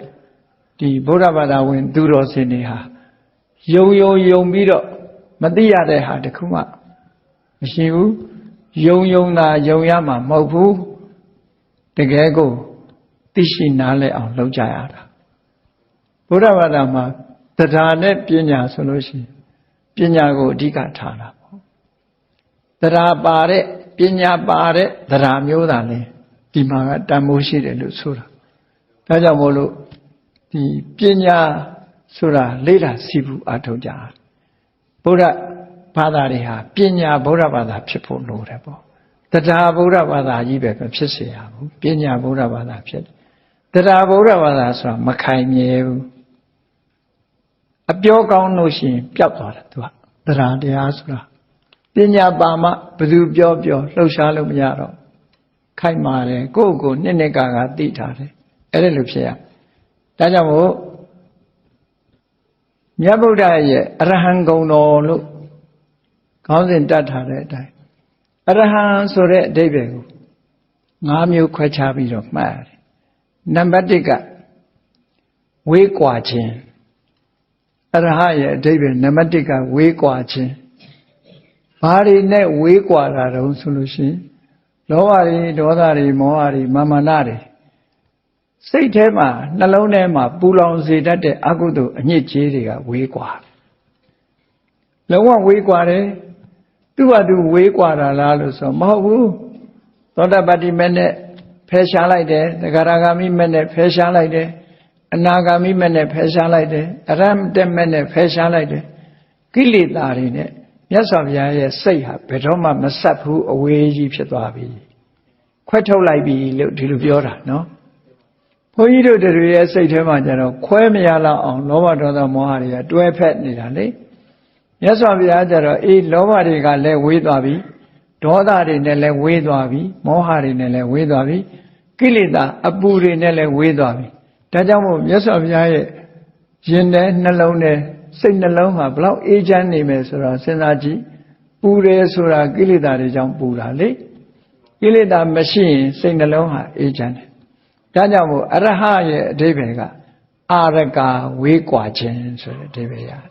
S1: ဒီဘုရားဘာသာဝင်သူတော်စင်တွေဟာယုံပြီးတော့မသိရတဲ့ဟာတခုမှမရှိဘူးယုံတာယုံရမှာမဟုတ်ဘူးတကယ်ကိုသိရှိနားလည်အောင်လုပ်ကြရတာဘုရားဘာသာမှာတရားနဲ့ပညာဆိုလို့ရှိရင်ပညာကိုအဓိကထားတာပေါ့တရားပါတဲ့ပညာပါတဲ့တရားမျိုးသာလဲဒီမှာကတန်ဖိုးရှိတယ်လို့ဆိုတာဒါကြောင့်မို့လို့ဒီပညာဆိုတာလေ့လာစီးပူးအားထုတ်ကြ ဗုဒ္ဓဘာသာတွေဟာပညာဗုဒ္ဓဘာသာဖြစ်ဖို့လိုတယ်ပေါ့တရားဗုဒ္ဓဘာသာကြီးပဲဖြစ်เสียရဘူးပညာဗုဒ္ဓဘာသာဖြစ်တယ်တရားဗုဒ္ဓဘာသာဆိုတာမခိုင်မြဲဘူးအပြောကောင်းလို့ရှိရင်ပျောက်သွားတယ်သူကတရားဆိုတာပညာပါမှဘယ်သူပြောလှုပ်ရှားလို့မရတော့ခိုက်မာတယ်ကိုယ့်ကိုနှစ်ကာသိထားတယ်အဲ့ဒါလိုဖြစ်ရဒါကြောင့်မို့မြတ်ဗုဒ္ဓရဲ့အရဟံဂုဏ်တော်လို့ခေါင်းစဉ်တတ်ထားတဲ့အတိုင်းအရဟံဆိုတဲ့အဓိပ္ပာယ်ကို၅မျိုးခွဲခြားပြီးတော့မှတ်ရတယ်နံပါတ်1ကဝေးကွာခြင်းအရဟရဲ့အဓိပ္ပာယ်နံပါတ်1ကဝေးကွာခြင်းဘာတွေနဲ့ဝေးကွာတာတုံးဆိုလို့ရှိရင်လောဘတွေဒေါသတွေမောဟတွေမာမနတွေစိတ်ထဲမှာနှလုံးထဲမှာပူလောင်စေတတ်တဲ့အကုသိုလ်အညစ်အကြေးတွေကဝေးကွာလုံးဝဝေးကွာတယ်သူ့ဟာသူဝေးကွာတာလားလို့ဆိုမဟုတ်ဘူးသောတာပတ္တိမဲ့နဲ့ဖယ်ရှားလိုက်တယ်သဂရဂါမိမဲ့နဲ့ဖယ်ရှားလိုက်တယ်အနာဂါမိမဲ့နဲ့ဖယ်ရှားလိုက်တယ်အရဟတမဲ့နဲ့ဖယ်ရှားလိုက်တယ်ကိလေသာတွေနဲ့မြတ်စွာဘုရားရဲ့စိတ်ဟာဘယ်တော့မှမဆက်ဘူးအဝေးကြီးဖြစ်သွားပြီခွဲထုတ်လိုက်ပြီလို့ဒီလိုပြောတာနော်ဘုန်းကြီးတို့တွေရဲ့စိတ်ထဲမှာကျတော့ခွဲမရလောက်အောင်လောဘဒေါသမောဟတွေကတွဲဖက်နေတာလေမြတ်စွာဘုရားကျတော့အေးလောဘတွေကလည်းဝေးသွားပြီဒေါသတွေနဲ့လည်းဝေးသွားပြီမောဟတွေနဲ့လည်းဝေးသွားပြီကိလေသာအပူတွေနဲ့လည်းဝေးသွားပြီဒါကြောင့်မို့မြတ်စွာဘုရားရဲ့ရင်ထဲနှလုံးထဲစိတ်နှလုံးမှာဘလောက်အေးချမ်းနေမယ်ဆိုတာစဉ်းစားကြည့်ပူတယ်ဆိုတာကိလေသာတွေကြောင့်ပူတာလေကိလေသာမရှိရင်စိတ်နှလုံးဟာအေးချမ်းတယ်ဒါကြောင့်မို့အရဟရဲ့အဓိပ္ပာယ်ကအာရကဝေးကွာခြင်းဆိုတဲ့အဓိပ္ပာယ်ရတယ်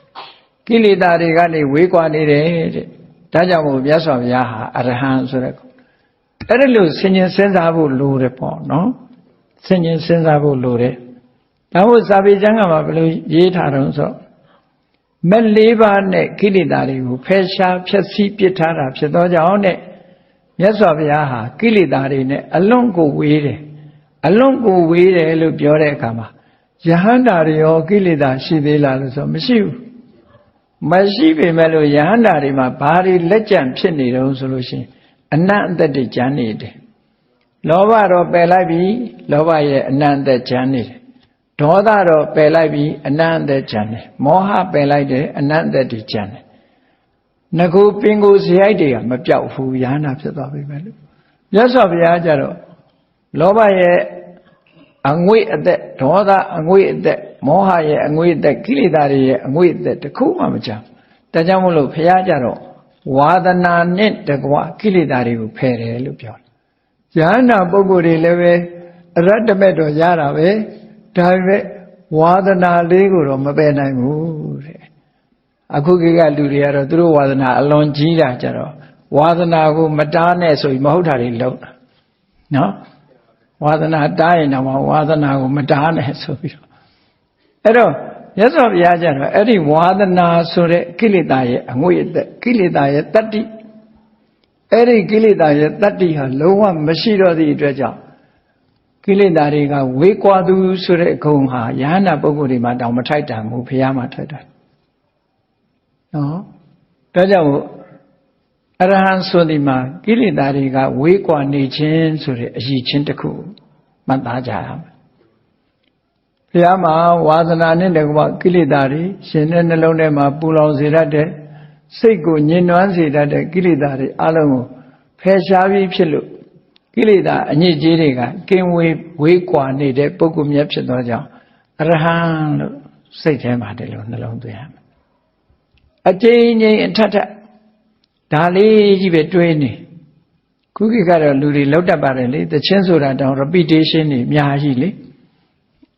S1: ကိလေသာတွေကနေဝေးကွာနေတယ်တဲ့ဒါကြောင့်မို့မြတ်စွာဘုရားဟာအရဟံဆိုတဲ့အဲ့ဒါလို့ဆင်ញင်စဉ်းစားဖို့လိုတယ်ပေါ့နော်ဆင်ញင်စဉ်းစားဖို့လိုတယ်ဒါမို့စာပေကျမ်းကမှာဘယ်လိုရေးထားတော့ဆိုမက်၄ပါးနဲ့ကိလေသာတွေကိုဖယ်ရှားဖျက်ဆီးပစ်ထားတာဖြစ်သောကြောင့်နဲ့မြတ်စွာဘုရားဟာကိလေသာတွေနဲ့အလွန်ကိုဝေးတယ်အလွန်ကိုဝေးတယ်လို့ပြောတဲ့အခါမှာယဟန္တာတွေရောကိလေသာရှိသေးလားလို့ဆိုမရှိဘူးမရှိပေမဲ့လို့ယဟန္တာတွေမှာဘာတွေလက်ကျန်ဖြစ်နေတုံးဆိုလို့ရှိရင်အနတ်အသက်တွေကျန်နေတယ်လောဘတော့ပယ်လိုက်ပြီလောဘရဲ့အနတ်အသက်ကျန်နေတယ်ဒေါသတော့ပယ်လိုက်ပြီအနတ်အသက်ကျန်တယ်မောဟပယ်လိုက်တယ်အနတ်အသက်တွေကျန်တယ်ငကူပင်ကိုဇရိုက်တွေကမပြောက်ဘူးယဟန္တာဖြစ်သွားပြီပဲလို့မြတ်စွာဘုရားကျတော့လောဘရဲ့အငွေ့အသက်ဒေါသအငွေ့အသက်မောဟရဲ့အငွေ့အသက်ကိလေသာတွေရဲ့အငွေ့အသက်တစ်ခုမှမကြမ်းဒါကြောင့်မို့လို့ဘုရားကျတော့ဝါဒနာနဲ့တကွကိလေသာတွေကိုဖယ်တယ်လို့ပြောတယ်ယဟန္တာပုဂ္ဂိုလ်တွေလည်းပဲအရတ္တမဲ့တော့ရတာပဲဒါပေမဲ့ဝါဒနာလေးကိုတော့မပယ်နိုင်ဘူးတဲ့အခုခေတ်ကလူတွေကတော့သူတို့ဝါဒနာအလွန်ကြီးတာကြတော့ဝါဒနာကိုမတားနဲ့ဆိုပြီးမဟုတ်တာတွေလုပ်တာနော်ဝါဒနာတားရင်တော့ဝါဒနာကိုမတားနဲ့ဆိုပြီးတော့အဲ့တော့မြတ်စွာဘုရားကျတော့အဲ့ဒီဝါဒနာဆိုတဲ့ကိလေသာရဲ့အငွေ့အသက်ကိလေသာရဲ့တတ္တိအဲ့ဒီကိလေသာရဲ့တတ္တိဟာလုံးဝမရှိတော့သည့်အတွက်ကြောင့်ကိလေသာတွေကဝေးကွာသူဆိုတဲ့ဂုဏ်ဟာယဟန္တာပုဂ္ဂိုလ်တွေမှာတောင်မထိုက်တန်ဘူးဘုရားမှာထိုက်တယ်နော်ဒါကြောင့်အရဟံဆိုဒီမှာကိလေသာတွေကဝေးကွာနေခြင်းဆိုတဲ့အရည်ချင်းတစ်ခုမှတ်သားကြရမယ်ဘုရားမှာဝါသနာနဲ့တကွကိလေသာတွေရှင်တဲ့နှလုံးထဲမှာပူလောင်စေတတ်တဲ့စိတ်ကိုညှဉ်းနှွမ်းစေတတ်တဲ့ကိလေသာတွေအလုံးကိုဖယ်ရှားပြီးဖြစ်လို့ကိလေသာအညစ်အကြေးတွေကကင်းဝေးကွာနေတဲ့ပုဂ္ဂိုလ်မြတ်ဖြစ်သောကြောင့်အရဟံလို့စိတ်ထဲမှာတည်းလို့နှလုံးသွင်းရမယ်အကျဉ်းချင်းအထက်ထက်ဒါလေးကြီးပဲတွေးနေခုခေတ်ကတော့လူတွေလောက်တတ်ပါတယ်လေသချင်းဆိုတာတောင် repetition တွေအများကြီးလေ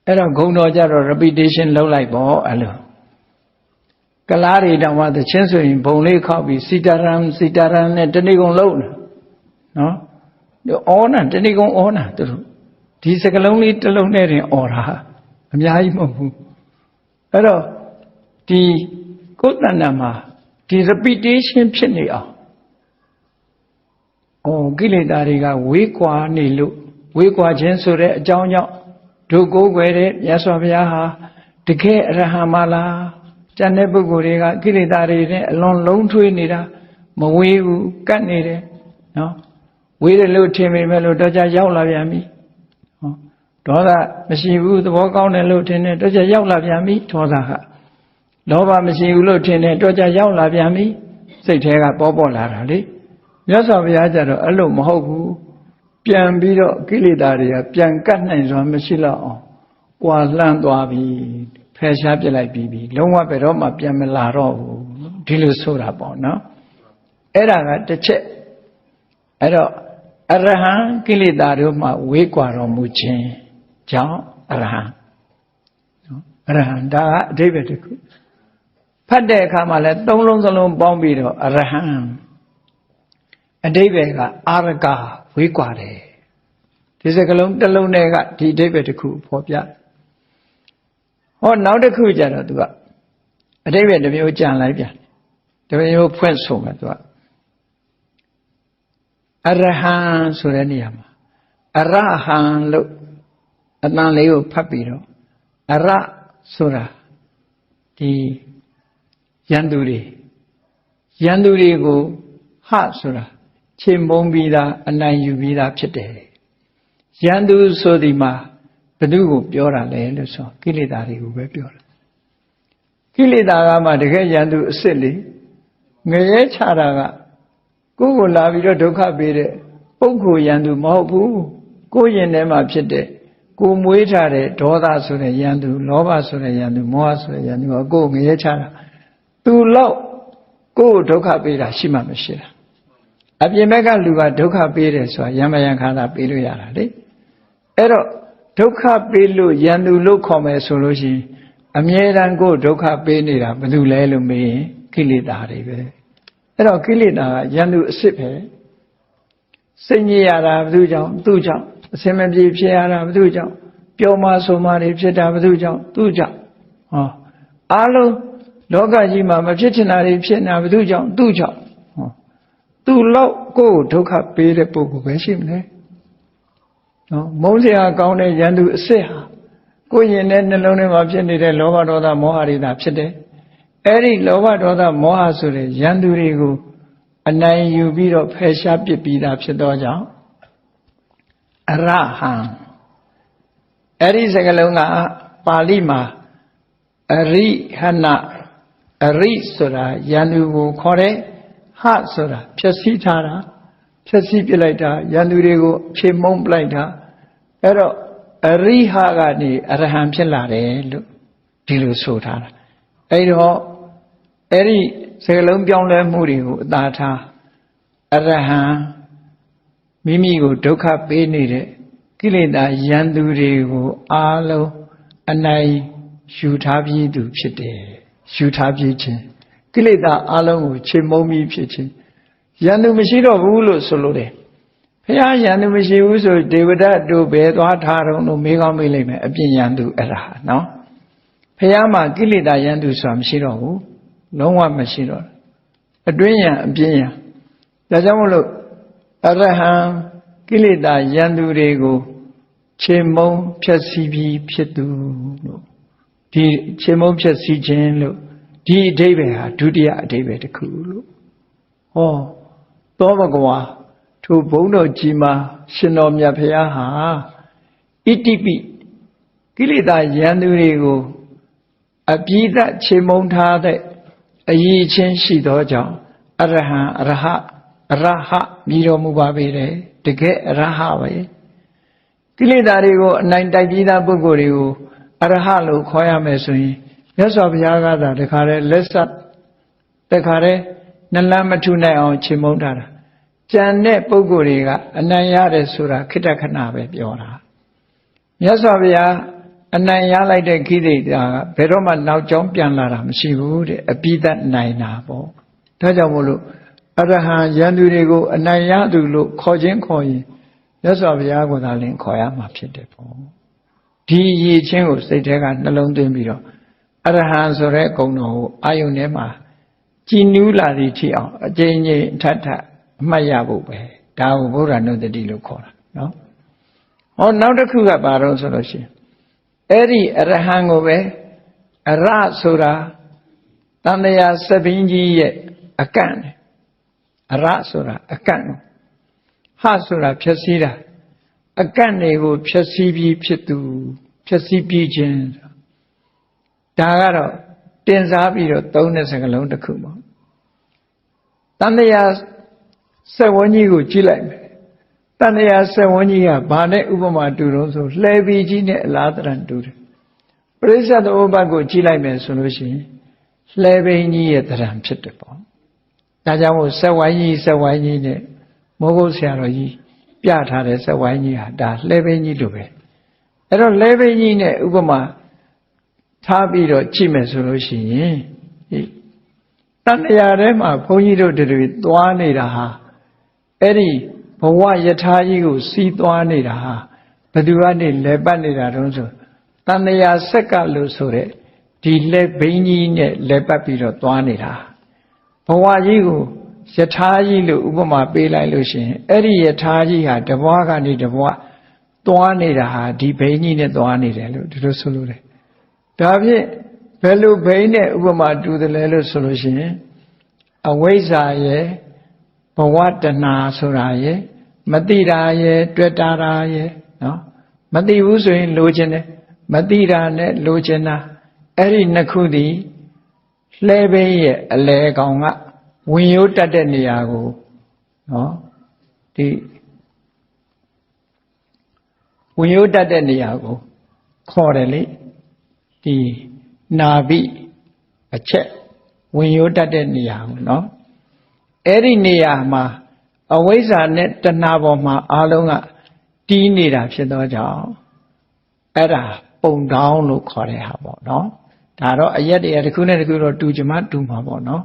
S1: အဲ့တော့ဂုံတော်ကြတော့ repetition လုပ်လိုက်ပေါ့အဲ့လိုကလားတွေတောင်မှသချင်းဆိုရင်ဘုံလေးခောက်ပြီးစီတာရန်နဲ့တဏိကုံလုံးနော်အော်နာတဏိကုံအော်နာသူတို့ဒီစကလုံးလေးတစ်လုံးနဲ့တင်အော်တာအများကြီးမဟုတ်ဘူးအဲ့တော့ဒီကိုယ်တဏ္ဍာမှာဒီ repetition ဖြစ်နေအောင်ကိလေသာတွေကဝေးကွာနေလို့ဝေးကွာခြင်းဆိုတဲ့အကြောင်းကြောင့်ဒုကိုးကွယ်တဲ့မြတ်စွာဘုရားဟာတကယ်အရဟံမလား ကျန်တဲ့ပုဂ္ဂိုလ်တွေကကိလေသာတွေနဲ့အလွန်လုံးထွေးနေတာမဝေးဘူးကတ်နေတယ်နော်ဝေးတယ်လို့ထင်ပေမဲ့လို့တော့ကြရောက်လာပြန်ပြီဒေါသမရှိဘူးသဘောကောင်းတယ်လို့ထင်တယ်တော့ကြရောက်လာပြန်ပြီဒေါသကလောဘမရှိဘူးလို့ထင်တယ်တော့ကြရောက်လာပြန်ပြီစိတ်ထဲကပေါ်လာတာလေမြတ်စွာဘုရားကျတော့အဲ့လိုမဟုတ်ဘူးပြန်ပြီးတော့ကိလေသာတွေကပြန်ကတ်နိုင်စွာမရှိတော့အောင်ကွာလှမ်းသွားပြီဖယ်ရှားပြလိုက်ပြီးလုံးဝဘယ်တော့မှပြန်မလာတော့ဘူးဒီလိုဆိုတာပေါ့နော်အဲ့ဒါကတစ်ချက်အဲ့တော့အရဟံကိလေသာတို့မှဝေးကွာတော်မူခြင်းကြောင့်အရဟံနော်အရဟံဒါကအဓိပ္ပာယ်တစ်ခုဖတ်တဲ့အခါမှာလဲသုံးလုံးစလုံးပေါင်းပြီးတော့အရဟံအဓိပ္ပာယ်ကအာရကဝေးကွာတယ်ဒီစကားလုံးတစ်လုံးနဲ့ကဒီအဓိပ္ပာယ်တစ်ခုဖော်ပြဟောနောက်တစ်ခုကျတော့သူကအဓိပ္ပာယ်တစ်မျိုးကြံလိုက်ပြန်တမျိုးဖွင့်ဆိုမယ်သူကအရဟံဆိုတဲ့နေရာမှာအရဟံလို့အတန်လေးကိုဖတ်ပြီးတော့အရဆိုတာဒီယန္တုတွေကိုဟဆိုတာခြေမုံပြီးသားအနိုင်ယူပြီးသားဖြစ်တယ်ယန္တုဆိုဒီမှာဘယ်သူကိုပြောတာလဲလို့ဆိုကိလေသာတွေကိုပဲပြောတာကိလေသာကမှတကယ်ယန္တုအစ်စ်လေငရဲချတာကကိုယ်ကိုလာပြီးတော့ဒုက္ခပေးတဲ့ပုဂ္ဂိုလ်ယန္တုမဟုတ်ဘူးကိုယ်ရင်ထဲမှာဖြစ်တဲ့ကိုမွေးထားတဲ့ဒေါသဆိုတဲ့ယန္တုလောဘဆိုတဲ့ယန္တုမောဟဆိုတဲ့ယန္တုကကိုယ်ငရဲချတာသူလောက်ကိုယ်ဒုက္ခပေးတာရှိမှမရှိတာအပြင်ဘက်ကလူကဒုက္ခပေးတယ်ဆိုတာယမယံခါသာပေးလို့ရတာလေအဲ့တော့ဒုက္ခပေးလို့ယန္တုလို့ခေါ်မယ်ဆိုလို့ရှိရင်အမြဲတမ်းကိုယ်ဒုက္ခပေးနေတာဘယ်သူလဲလို့မေးရင်ကိလေသာတွေပဲအဲ့တော့ကိလေသာကယန္တုအစ်စ်ပဲစိတ်ညစ်ရတာဘယ်သူကြောင့်သူ့ကြောင့်အစင်မပြေဖြစ်ရတာဘယ်သူကြောင့်ပျော်မှဆိုမှတွေဖြစ်တာဘယ်သူကြောင့်သူ့ကြောင့်ဟောအားလုံးလောကကြီးမှာမဖြစ်ချင်တာတွေဖြစ်နေတာဘယ်သူကြောင့်သူ့ကြောင့်ဟောသူ့လောက်ကိုယ်ဒုက္ခပေးတဲ့ပုဂ္ဂိုလ်ပဲရှိမလဲနော်မုန်းစရာကောင်းတဲ့ယန္တုအစ်စ်ဟာကိုယ်ရင်တဲ့နှလုံးထဲမှာဖြစ်နေတဲ့လောဘဒေါသမောဟတွေသာဖြစ်တယ်အဲ့ဒီလောဘဒေါသမောဟဆိုတဲ့ယန္တုတွေကိုအနိုင်ယူပြီးတော့ဖယ်ရှားပစ်ပြီးသားဖြစ်သောကြောင့်အရဟံအဲ့ဒီစကားလုံးကပါဠိမှာအရိဟဏအရိဆိုတာယန္တုကိုခေါ်တယ်ဟဆိုတာဖြည့်ဆည်းထားတာဖြည့်ဆည်းပြလိုက်တာယန္တုတွေကိုဖြေမှုန်းပလိုက်တာအဲ့တော့အရိဟကနေအရဟံဖြစ်လာတယ်လို့ဒီလိုဆိုထားတာအဲ့တော့အဲ့ဒီစကားလုံးပြောင်းလဲမှုတွေကိုအသာထားအရဟံမိမိကိုဒုက္ခပေးနေတဲ့ကိလေသာယန္တုတွေကိုအားလုံးအနိုင်ယူထားပြီးသူဖြစ်တယ်ယူထားပြီးခြင်းကိလေသာအားလုံးကိုခြေမုံပြီးဖြစ်ခြင်းယန္တုမရှိတော့ဘူးလို့ဆိုလို့တယ်ဘုရားယန္တုမရှိဘူးဆိုဒေဝဒတ်တို့ဘယ်သွားထားတော့လို့မေးကောင်းမေးလိုက်မယ်အပြင်ယန္တုအဲ့ဒါနော်ဘုရားမှာကိလေသာယန္တုဆိုတာမရှိတော့ဘူးလုံးဝမရှိတော့အတွင်းယံအပြင်ယံဒါကြောင့်မလို့အရဟံကိလေသာယန္တုတွေကိုခြေမုံဖြည့်ဆည်းပြီးဖြစ်သူလို့ဒီခြေမုံဖြည့်ဆည်းခြင်းလို့ဒီအဓိပ္ပာယ်ဟာဒုတိယအဓိပ္ပာယ်တစ်ခုလို့ဟောသောဘဂဝါထိုဘုန်းတော်ကြီးမှာရှင်တော်မြတ်ဖရာဟာဣတိပိကိလေသာယန္တုတွေကိုအပြည့်သက်ခြေမုံထားတဲ့အရေးချင်းရှိသောကြောင့်အရဟံအရဟမြည်တော်မူပါပေတယ်တကယ်အရဟပဲကိလေသာတွေကိုအနိုင်တိုက်ပြီးသားပုဂ္ဂိုလ်တွေကိုအရဟလို့ခေါ်ရမယ်ဆိုရင်မြတ်စွာဘုရားကသာတခါတည်းလက်ဆက်တခါတည်းနှလန်းမထုနိုင်အောင်ခြေမုံထားတာကြံတဲ့ပုဂ္ဂိုလ်တွေကအနိုင်ရတယ်ဆိုတာခိတ္တခဏပဲပြောတာမြတ်စွာဘုရားအနိုင်ရလိုက်တဲ့ခိတိတာကဘယ်တော့မှနောက်ကျောင်းပြန်လာတာမရှိဘူးတဲ့အပိဓာတ်နိုင်တာပေါ့ဒါကြောင့်မို့လို့အရဟံယန္တုတွေကိုအနိုင်ရသူလို့ခေါ်ခြင်းခေါ်ရင်မြတ်စွာဘုရားကိုသာလင်ခေါ်ရမှာဖြစ်တယ်ပေါ့ဒီရည်ချင်းကိုစိတ်ထဲကနှလုံးသွင်းပြီးတော့အရဟံဆိုတဲ့ဂုဏ်တော်ကိုအာယုန်ထဲမှာကြည်နူးလာသည့်ထိအောင်အကျဉ်းချင်းထပ်ထပ်အမှတ်ရဖို့ပဲဒါကိုဘုရားနုတ္တိလို့ခေါ်တာနော်ဟောနောက်တစ်ခုကဘာလို့ဆိုလို့ရှိရင်အဲ့ဒီအရဟံကိုပဲအရဆိုတာ န်တရားစပင်းကြီးရဲ့အကန့်နဲ့အရဆိုတာအကန့်ကိုဟဆိုတာဖြည့်စည်းတာအကန့်တွေကိုဖြည့်စည်းပြီးဖြစ်သူဖြည့်စည်းပြီးခြင်းဒါကတော့တင်စားပြီးတော့သုံးတဲ့စကားလုံးတစ်ခုပေါ့တန်တရားစက်ဝန်းကြီးကိုကြည့်လိုက်မယ်တန်တရားစက်ဝန်းကြီးကဘာနဲ့ဥပမာတူတော့ဆိုလှဲပီကြီးနဲ့အလားတရံတူတယ်ပရိစ္ဆေသမုပ္ပါဒ်ကိုကြည့်လိုက်မယ်ဆိုလို့ရှိရင်လှဲပင်ကြီးရဲ့တရံဖြစ်တယ်ပေါ့ဒါကြောင့်မို့စက်ဝိုင်းကြီးနဲ့မိုးကုတ်ဆရာတော်ကြီးပြထားတဲ့စက်ဝိုင်းကြီးဟာဒါလှဲပင်ကြီးလိုပဲအဲ့တော့လှဲပင်ကြီးနဲ့ဥပမာထားပြီးတော့ကြည့်မယ်ဆိုလို့ရှိရင်တန်တရားထဲမှာဘုန်းကြီးတို့တွေသွားနေတာဟာအဲ့ဒီဘဝယထာကြီးကိုစီးသွားနေတာဟာဘယ်သူကနေလဲပတ်နေတာတုံးဆိုတန်တရားဆက်ကလို့ဆိုတဲ့ဒီလက်ဘိန်းကြီးနဲ့လဲပတ်ပြီးတော့သွားနေတာဘဝကြီးကိုယထာကြီးလို့ဥပမာပေးလိုက်လို့ရှိရင်အဲ့ဒီယထာကြီးဟာတဘွားကနေတဘွားသွားနေတာဟာဒီဘိန်းကြီးနဲ့သွားနေတယ်လို့ဒီလိုဆိုလို့တယ်ဒါဖြင့်ဘယ်လိုဘိန်းနဲ့ဥပမာတူတယ်လဲလို့ဆိုလို့ရှိရင်အဝိဇ္ဇာရဲ့ဘဝတဏှာဆိုတာရဲ့မတိတာရဲ့တွေ့တာရဲ့နော်မတိဘူးဆိုရင်လိုချင်တယ်မတိတာနဲ့လိုချင်တာအဲ့ဒီနှစ်ခုသည်လှဲပင်းရဲ့အလဲကောင်ကဝင်ရိုးတတ်တဲ့နေရာကိုနော်ဒီဝင်ရိုးတတ်တဲ့နေရာကိုခေါ်တယ်လေဒီနာဘိအချက်ဝင်ရိုးတတ်တဲ့နေရာကိုနော်အဲ့ဒီနေရာမှာအဝိဇ္ဇာနဲ့တဏှာပေါ်မှာအလုံးကတီးနေတာဖြစ်သောကြောင့်အဲ့ဒါပုံတောင်းလို့ခေါ်တဲ့ဟာပေါ့နော်ဒါတော့အရက်တရားတစ်ခုနဲ့တစ်ခုတော့တူချင်မှတူမှာပေါ့နော်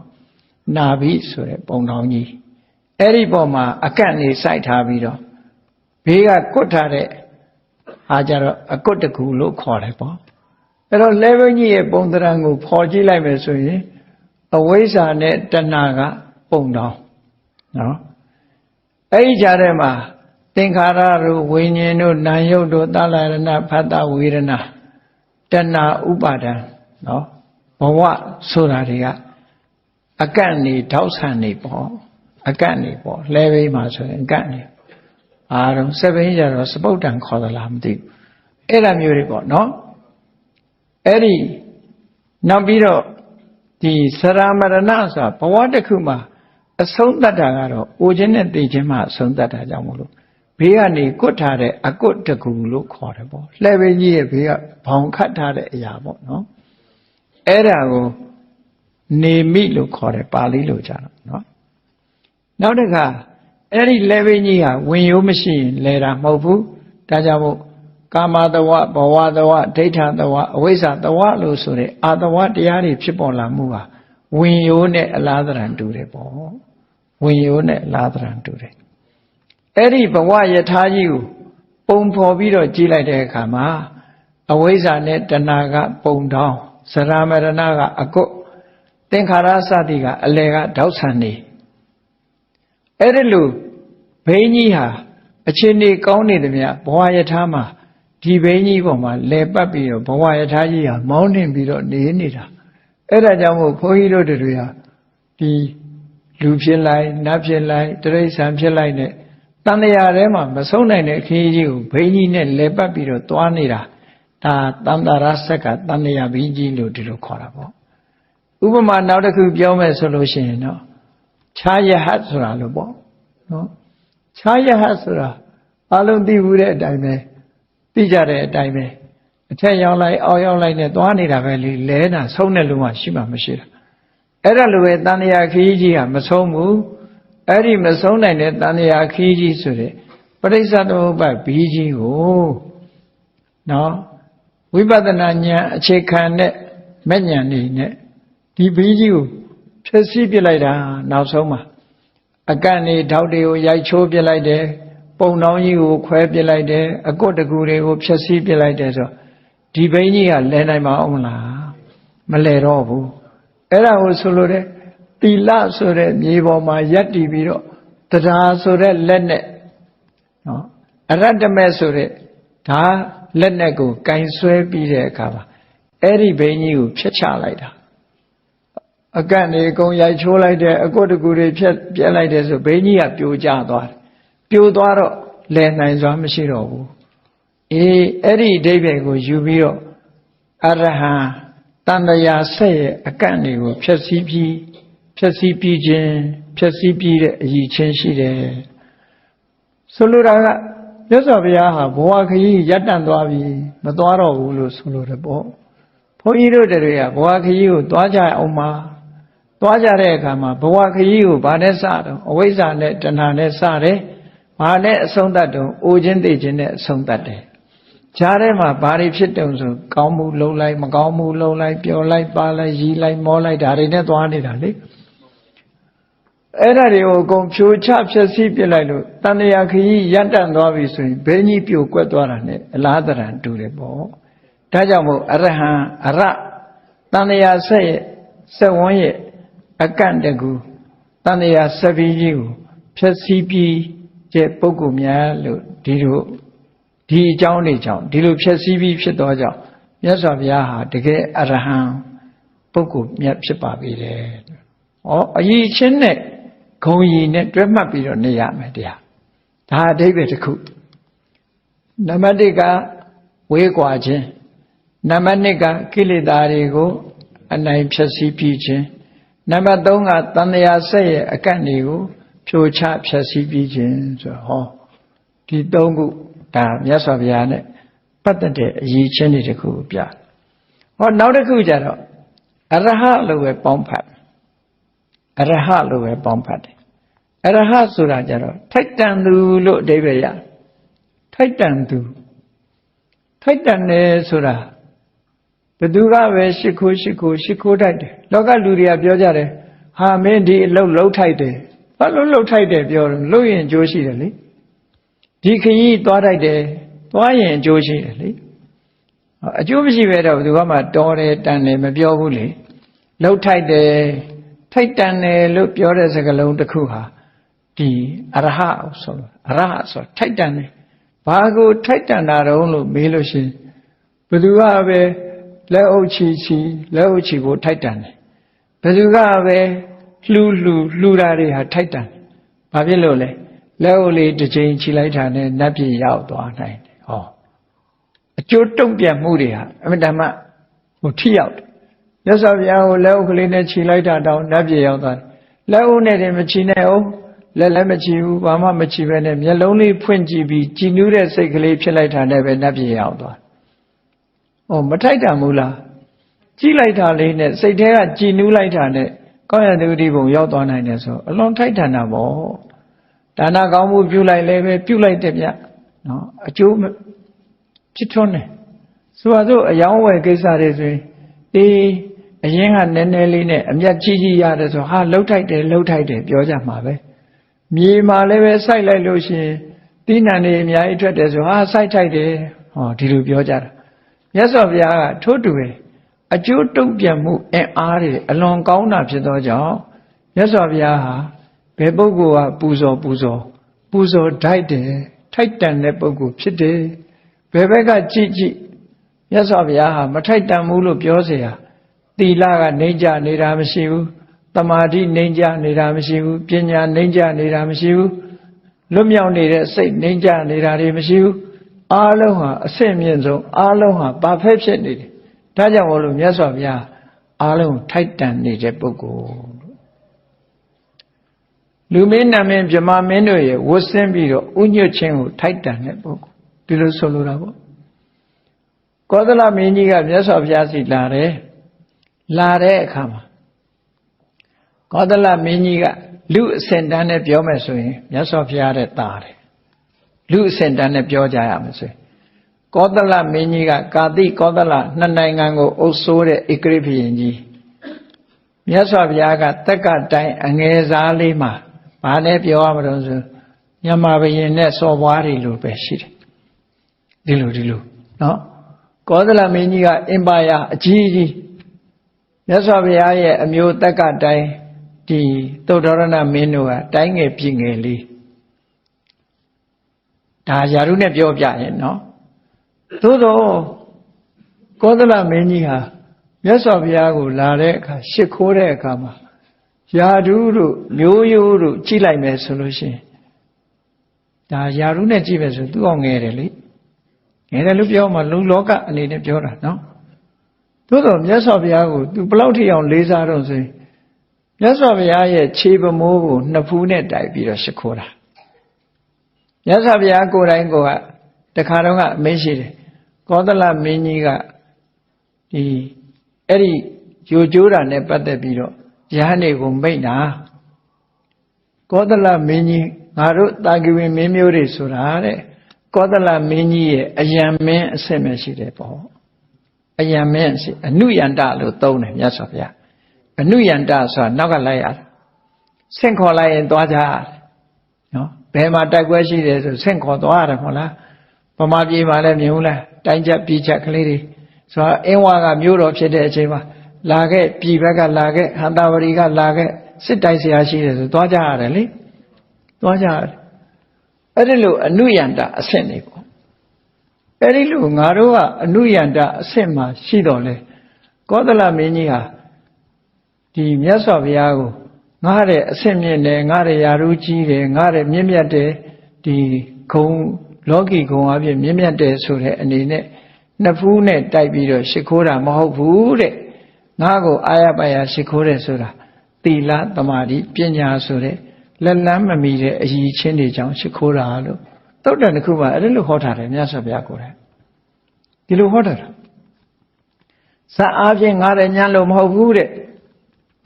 S1: နာဘိဆိုတဲ့ပုံတောင်းကြီးအဲ့ဒီပေါ်မှာအကန့်နေစိုက်ထားပြီးတော့ဘေးကကွတ်ထားတဲ့အားကြတော့အကွတ်တကူလို့ခေါ်တယ်ပေါ့အဲ့တော့ level ကြီးရဲ့ပုံသဏ္ဍာန်ကိုဖော်ကြည့်လိုက်မယ်ဆိုရင်အဝိဇ္ဇာနဲ့တဏှာကပုံတောင်းနော်အဲ့ဒီကြားထဲမှာသင်္ခါရတို့ဝိညာဉ်တို့နာယုတ်တို့သလရဏဖတ်တဝေဒနာတဏှာဥပါဒံနော်ဘဝဆိုတာတွေကအကန့်နေထောက်ဆံနေပေါ့အကန့်နေပေါ့လဲဘိမှာဆိုရင်အကန့်နေအားလုံးစက်ဘိကြတော့စပုတ်တန်ခေါ်သလားမသိဘူးအဲ့ဒါမျိုးတွေပေါ့နော်အဲ့ဒီနောက်ပြီးတော့ဒီစရာမရဏဆိုတာဘဝတစ်ခုမှာအဆုံးသတ်တာကတော့အိုခြင်းနဲ့သိခြင်းမှအဆုံးသတ်တာကြောင့်မလို့ဘေးကနေကွတ်ထားတဲ့အကွတ်တကူလို့ခေါ်တယ်ပေါ့လှဲပင်ကြီးရဲ့ဘေးကဘောင်ခတ်ထားတဲ့အရာပေါ့နော်အဲ့ဒါကိုနေမိလို့ခေါ်တယ်ပါဠိလိုကြတော့နော်နောက်တစ်ခါအဲ့ဒီလှဲပင်ကြီးဟာဝင်ရိုးမရှိရင်လဲတာမဟုတ်ဘူးဒါကြောင့်မို့ကာမတဝဘဝတဝဒိဋ္ဌတဝအဝိဇ္ဇတဝလို့ဆိုတဲ့အာတဝတရားတွေဖြစ်ပေါ်လာမှုဟာဝင်ရိုးနဲ့အလားတရံတူတယ်ပေါ့ဝင်ရိုးနဲ့အလားတရံတူတယ်အဲ့ဒီဘဝယထာကြီးကိုပုံဖော်ပြီးတော့ကြည့်လိုက်တဲ့အခါမှာအဝိဇ္ဇာနဲ့တဏှာကပုံတောင်းစရာမရဏကအကွတ်သင်္ခါရစသည်ကအလယ်ကတောက်ဆံနေအဲ့ဒီလိုဘိန်းကြီးဟာအချင်းနေကောင်းနေသမျှဘဝယထာမှာဒီဘိန်းကြီးပေါ်မှာလဲပတ်ပြီးတော့ဘဝယထာကြီးဟာမောင်းနှင်ပြီးတော့နေနေတာအဲ့ဒါကြောင့်မို့ဘုန်းကြီးတို့တွေဟာဒီလူဖြစ်လိုက်နတ်ဖြစ်လိုက်တိရစ္ဆာန်ဖြစ်လိုက်နဲ့တန်တရားထဲမှာမဆုံးနိုင်တဲ့အခင်းကြီးကိုဘိန်းကြီးနဲ့လဲပတ်ပြီးတော့သွားနေတာဒါတန်တရာဆက်ကတန်တရားဘိန်းကြီးလို့ဒီလိုခေါ်တာပေါ့ဥပမာနောက်တစ်ခုပြောမယ်ဆိုလို့ရှိရင်တော့ခြားယဟတ်ဆိုတာလို့ပေါ့နော်ခြားယဟတ်ဆိုတာအလုံးသိဘူးတဲ့အတိုင်းပဲသိကြတဲ့အတိုင်းပဲအထက်ရောက်လိုက်အောက်ရောက်လိုက်နဲ့သွားနေတာပဲလေလဲတာဆုံးတဲ့လူမှရှိမှမရှိတာအဲ့ဒါလိုပဲတန်တရားခီးကြီးကမဆုံးဘူးအဲ့ဒီမဆုံးနိုင်တဲ့တန်တရားခီးကြီးဆိုတဲ့ပရိစ္ဆသမုပ္ပါဒ်ဘီးကြီးကိုနော်ဝိပဿနာဉာဏ်အခြေခံနဲ့မဲ့ဉာဏ်နေနဲ့ဒီဘီးကြီးကိုဖြည့်ဆည်းပြလိုက်တာနောက်ဆုံးမှာအကန့်နေထောက်တွေကိုရိုက်ချိုးပြလိုက်တယ်ပုံနှောင်းကြီးကိုခွဲပြလိုက်တယ်အကွတ်တကူတွေကိုဖြည့်ဆည်းပြလိုက်တယ်ဆိုဒီဘိန်းကြီးကလဲနိုင်မအောင်မလားမလဲတော့ဘူးအဲ့ဒါကိုဆိုလို့တဲ့တိလဆိုတဲ့မြေပေါ်မှာရပ်တည်ပြီးတော့တရားဆိုတဲ့လက်နဲ့နော်အရတ္တမဲ့ဆိုတဲ့ဒါလက်နဲ့ကိုကင်ဆွဲပြီးတဲ့အခါမှာအဲ့ဒီဘိန်းကြီးကိုဖျက်ချလိုက်တာ အကန့်နေအကုန်ရိုက်ချိုးလိုက်တဲ့အကွတ်တကူတွေဖြက်ပြက်လိုက်တဲ့ဆိုဘိန်းကြီးကပြိုကျသွားတယ်ပြိုသွားတော့လည်နိုင်စွာမရှိတော့ဘူးအဲ့ဒီအဓိပ္ပာယ်ကိုယူပြီးတော့အရဟံတန်တရာဆက်ရဲ့အကန့်တွေကိုဖြက်စီးပြီးခြင်းဖြက်စီးပြီးတဲ့အရည်ချင်းရှိတယ်ဆိုလိုတာကမြတ်စွာဘုရားဟာဘဝခရီးရပ်တန့်သွားပြီမသွားတော့ဘူးလို့ဆိုလိုတယ်ပေါ့ဘုန်းကြီးတို့တွေကဘဝခရီးကိုသွားကြအောင်ပါသွားကြတဲ့အခါမှာဘဝခရီးကိုဘာနဲ့စတော့အဝိဇ္ဇာနဲ့တဏှာနဲ့စတယ်ဘာနဲ့အဆုံးသတ်တော့အိုခြင်းသိခြင်းနဲ့အဆုံးသတ်တယ်ဂျားထဲမှာဘာတွေဖြစ်တုံဆိုကောင်းမှုလုံးလိုက်မကောင်းမှုလုံးလိုက်ပျော်လိုက်ပါလိုက်ရီလိုက်မောလိုက်ဒါတွေနဲ့သွားနေတာလေအဲ့ဒါတွေကိုအကုန်ဖြိုချဖျက်ဆီးပစ်လိုက်လို့တဏှာခရီးရပ်တန့်သွားပြီဆိုရင်ဘိန်းကြီးပြိုကွက်သွားတာနဲ့အလားတရံတူတယ်ပေါ့ဒါကြောင့်မို့အရဟံအရတဏှာဆက်ရဲ့စက်ဝန်းရဲ့အကန့်တကူတဏှာဆက်ပြီးကြီးကိုဖျက်ဆီးပြီးတဲ့ပုဂ္ဂိုလ်များလို့ဒီအကြောင်းတွေကြောင့်ဒီလိုဖျက်ဆီးပြီးဖြစ်သောကြောင့်မြတ်စွာဘုရားဟာတကယ်အရဟံပုဂ္ဂိုလ်မြတ်ဖြစ်ပါပြီတဲ့။အရေးချင်းနဲ့ဂုံရီနဲ့တွဲမှတ်ပြီးတော့နေရမယ်တရား။ဒါအဓိပ္ပာယ်တစ်ခု။နံပါတ်1ကဝေးကွာခြင်းနံပါတ်2ကကိလေသာတွေကိုအနိုင်ဖျက်ဆီးပြီးခြင်းနံပါတ်3ကတဏှာဆက်ရဲ့အကန့်တွေကိုဖြိုချဖျက်ဆီးပြီးခြင်းဆိုတော့ဒီ3ခုဒါမြတ်စွာဘုရားနဲ့ပတ်သက်တဲ့အရေးချင်းတွေတခုပြနောက်တစ်ခုကျတော့အရဟလို့ပဲပေါင်းဖတ်အရဟလို့ပဲပေါင်းဖတ်တယ်အရဟဆိုတာကျတော့ထိုက်တန်သူလို့အဓိပ္ပာယ်ရထိုက်တန်သူထိုက်တန်တယ်ဆိုတာဘသူကပဲရှိခိုးထိုက်တယ်လောကလူတွေကပြောကြတယ်ဟာမင်းဒီအလုပ်လုပ်ထိုက်တယ်ဘာလို့လုပ်ထိုက်တယ်ပြောတယ်လုပ်ရင်အကျိုးရှိတယ်လေဒီခရီးသွားထိုက်တယ်သွားရင်အကျိုးရှိတယ်လေအကျိုးမရှိပဲတော့ဘယ်သူမှတော်တယ်တန်တယ်မပြောဘူးလေလှုပ်ထိုက်တယ်ထိုက်တန်တယ်လို့ပြောတဲ့စကားလုံးတစ်ခုဟာဒီအရဟဆိုလို့အရဟဆိုထိုက်တန်တယ်ဘာကိုထိုက်တန်တာတုံးလို့မေးလို့ရှိရင်ဘယ်သူကပဲလက်အုပ်ချီကိုထိုက်တန်တယ်ဘယ်သူကပဲလှူတာတွေဟာထိုက်တန်ဘာဖြစ်လို့လဲလက်အုပ်လေးတစ်ချိန်ချီလိုက်တာနဲ့နတ်ပြည်ရောက်သွားနိုင်တယ်အကျိုးတုံ့ပြန်မှုတွေဟာအမှန်တမ်းထိရောက်တယ်မြတ်စွာဘုရားကိုလက်အုပ်ကလေးနဲ့ချီလိုက်တာတောင်နတ်ပြည်ရောက်သွားတယ်လက်အုပ်နဲ့တင်မချီနဲ့အောင်လက်လည်းမချီဘူးဘာမှမချီပဲနဲ့မျက်လုံးလေးဖွင့်ကြည့်ပြီးကြည်နူးတဲ့စိတ်ကလေးဖြစ်လိုက်တာနဲ့ပဲနတ်ပြည်ရောက်သွားမထိုက်တန်ဘူးလားကြည့်လိုက်တာလေးနဲ့စိတ်ထဲကကြည်နူးလိုက်တာနဲ့ကောင်းရတဲ့ဥဒိဘုံရောက်သွားနိုင်တယ်ဆိုအလွန်ထိုက်တန်တာပေါ့ဒါနကောင်းမှုပြုလိုက်လည်းပဲပြုလိုက်တဲ့ဗျနော်အကျိုးဖြစ်ထွန်းတယ်ဆိုတော့အယောင်းဝယ်ကိစ္စတွေဆိုရင်အရင်ကနည်းနည်းလေးနဲ့အမျက်ကြီးရတယ်ဆိုဟာလှုပ်ထိုက်တယ်ပြောကြမှာပဲမြေမှာလည်းပဲစိုက်လိုက်လို့ရှိရင်သီးနှံတွေအများကြီးထွက်တယ်ဆိုဟာစိုက်ထိုက်တယ်ဒီလိုပြောကြတာမြတ်စွာဘုရားကထို့တူပဲအကျိုးတုံ့ပြန်မှုအင်အားတွေအလွန်ကောင်းတာဖြစ်သောကြောင့်မြတ်စွာဘုရားဟာဘယ်ပုဂ္ဂိုလ်ကပူဇော်ထိုက်တယ်ထိုက်တန်တဲ့ပုဂ္ဂိုလ်ဖြစ်တယ်ဘယ်ဘက်ကကြည့်မြတ်စွာဘုရားဟာမထိုက်တန်ဘူးလို့ပြောเสียသီလကနှိမ့်ကြနေတာမရှိဘူးသမာဓိနှိမ့်ကြနေတာမရှိဘူးပညာနှိမ့်ကြနေတာမရှိဘူးလွတ်မြောက်နေတဲ့စိတ်နှိမ့်ကြနေတာတွေမရှိဘူးအားလုံးဟာအဆင့်မြင့်ဆုံးအားလုံးဟာပါဖက်ဖြစ်နေတယ်ဒါကြောင့်မို့လို့မြတ်စွာဘုရားအားလုံးထိုက်တန်နေတဲ့ပုဂ္ဂိုလ်လူမင်းနာမင်းဗြဟ္မာမင်းတို့ရဲ့ဝတ်ဆင်းပြီးတော့ဥညွတ်ခြင်းကိုထိုက်တန်တဲ့ပုဂ္ဂိုလ်ဒီလိုဆိုလိုတာပေါ့ကောသလမင်းကြီးကမြတ်စွာဘုရားစီလာတဲ့အခါမှာကောသလမင်းကြီးကလူအစင်တန်းနဲ့ပြောမယ်ဆိုရင်မြတ်စွာဘုရားတဲ့တာတယ်လူအစင်တန်းနဲ့ပြောကြရမယ်ဆိုရင်ကောသလမင်းကြီးကကာတိကောသလနှစ်နိုင်ငံကိုအုပ်စိုးတဲ့ဧကရိဘုရင်ကြီးမြတ်စွာဘုရားကတက်ကတိုင်းအငယ်စားလေးမှာဘာနဲ့ပြောရမလို့ဆိုညမဘုရင်နဲ့စော်ဘွားတွေလိုပဲရှိတယ်ဒီလိုနော်ကောသလမင်းကြီးကအင်ပါယာအကြီးမြတ်စွာဘုရားရဲ့အမျိုးတက်ကတိုင်းဒီသုဒ္ဓရဏမင်းတို့ကတိုင်းငယ်ပြည်ငယ်လေးဒါယာရုနဲ့ပြောပြရင်နော်သို့တော့ကောသလမင်းကြီးဟာ မြတ်စွာဘုရားကိုလာတဲ့အခါရှ िख ိုးတဲ့အခါမှာယာဓုတို့မျိုးရိုးတို့ကြည့်လိုက်မယ်ဆိုလို့ရှိရင်ဒါယာဓုနဲ့ကြည့်မယ်ဆိုသူ့အောင်ငယ်တယ်လေငယ်တယ်လို့ပြောမှလူလောကအနေနဲ့ပြောတာနော်သို့တော့မြတ်စွာဘုရားကိုသူဘလောက်ထိအောင်လေးစားတော့ဆိုရင်မြတ်စွာဘုရားရဲ့ခြေပမိုးကိုနှစ်ဖူးနဲ့တိုက်ပြီးတော့ရှ िख ိုးတာမြတ်စွာဘုရားကိုယ်တိုင်ကတခါတော့ကအမင်းရှိတယ်ကောသလမင်းကြီးကဒီအဲ့ဒီဂျိုကျိုးတာနဲ့ပတ်သက်ပြီးတော့ယဟန်တွေကိုမိတ်တာကောသလမင်းကြီးငါတို့တာဂိဝင်မင်းမျိုးတွေဆိုတာတဲ့ကောသလမင်းကြီးရဲ့အယံမင်းအဆင့်ပဲရှိတယ်ပေါ့အယံမင်းအဆင့်အနုယန္တလို့သုံးတယ်မြတ်စွာဘုရားအနုယန္တဆိုတာနောက်ကလိုက်ရတယ်ဆင့်ခေါ်လိုက်ရင်သွားကြရတယ်နော်ဘယ်မှာတိုက်ပွဲရှိတယ်ဆိုဆင့်ခေါ်သွားရတယ်မဟုတ်လားဗမာပြည်မှာလည်းမြင်ဘူးလားတိုင်းချက်ပြည်ချက်ကလေးတွေဆိုတော့အင်းဝါကမျိုးတော်ဖြစ်တဲ့အချိန်မှာလာခဲ့ပြည်ဘက်ကလာခဲ့ဟန္တာဝရီကလာခဲ့စစ်တိုက်ဆရာရှိတယ်ဆိုသွားကြရတယ်လေသွားကြရတယ်အဲ့ဒီလိုအနုယန္တအဆင့်နေပေါ့အဲ့ဒီလိုငါတို့ကအနုယန္တအဆင့်မှာရှိတော်လဲကောသလမင်းကြီးဟာဒီမြတ်စွာဘုရားကိုငါတဲ့အဆင့်မြင့်တယ်ငါတဲ့ယာရုကြီးတယ်ငါတဲ့မြင့်မြတ်တယ်ဒီဂုံလောကီဂုံအပြင်မြင့်မြတ်တယ်ဆိုတဲ့အနေနဲ့နှစ်ဖူးနဲ့တိုက်ပြီးတော့ရှ िख ိုးတာမဟုတ်ဘူးတဲ့ငါကိုအာရပါရရှ िख ိုးတယ်ဆိုတာသီလသမာဓိပညာဆိုတဲ့လက်လန်းမမီတဲ့အရည်ချင်းတွေကြောင့်ရှ िख ိုးတာလို့သုတ်တန်တစ်ခုမှအဲ့လိုဟောထားတယ်မြတ်စွာဘုရားကိုယ်တိုင်ဒီလိုဟောထားတာဇာအားဖြင့်ငါတဲ့ညာလို့မဟုတ်ဘူးတဲ့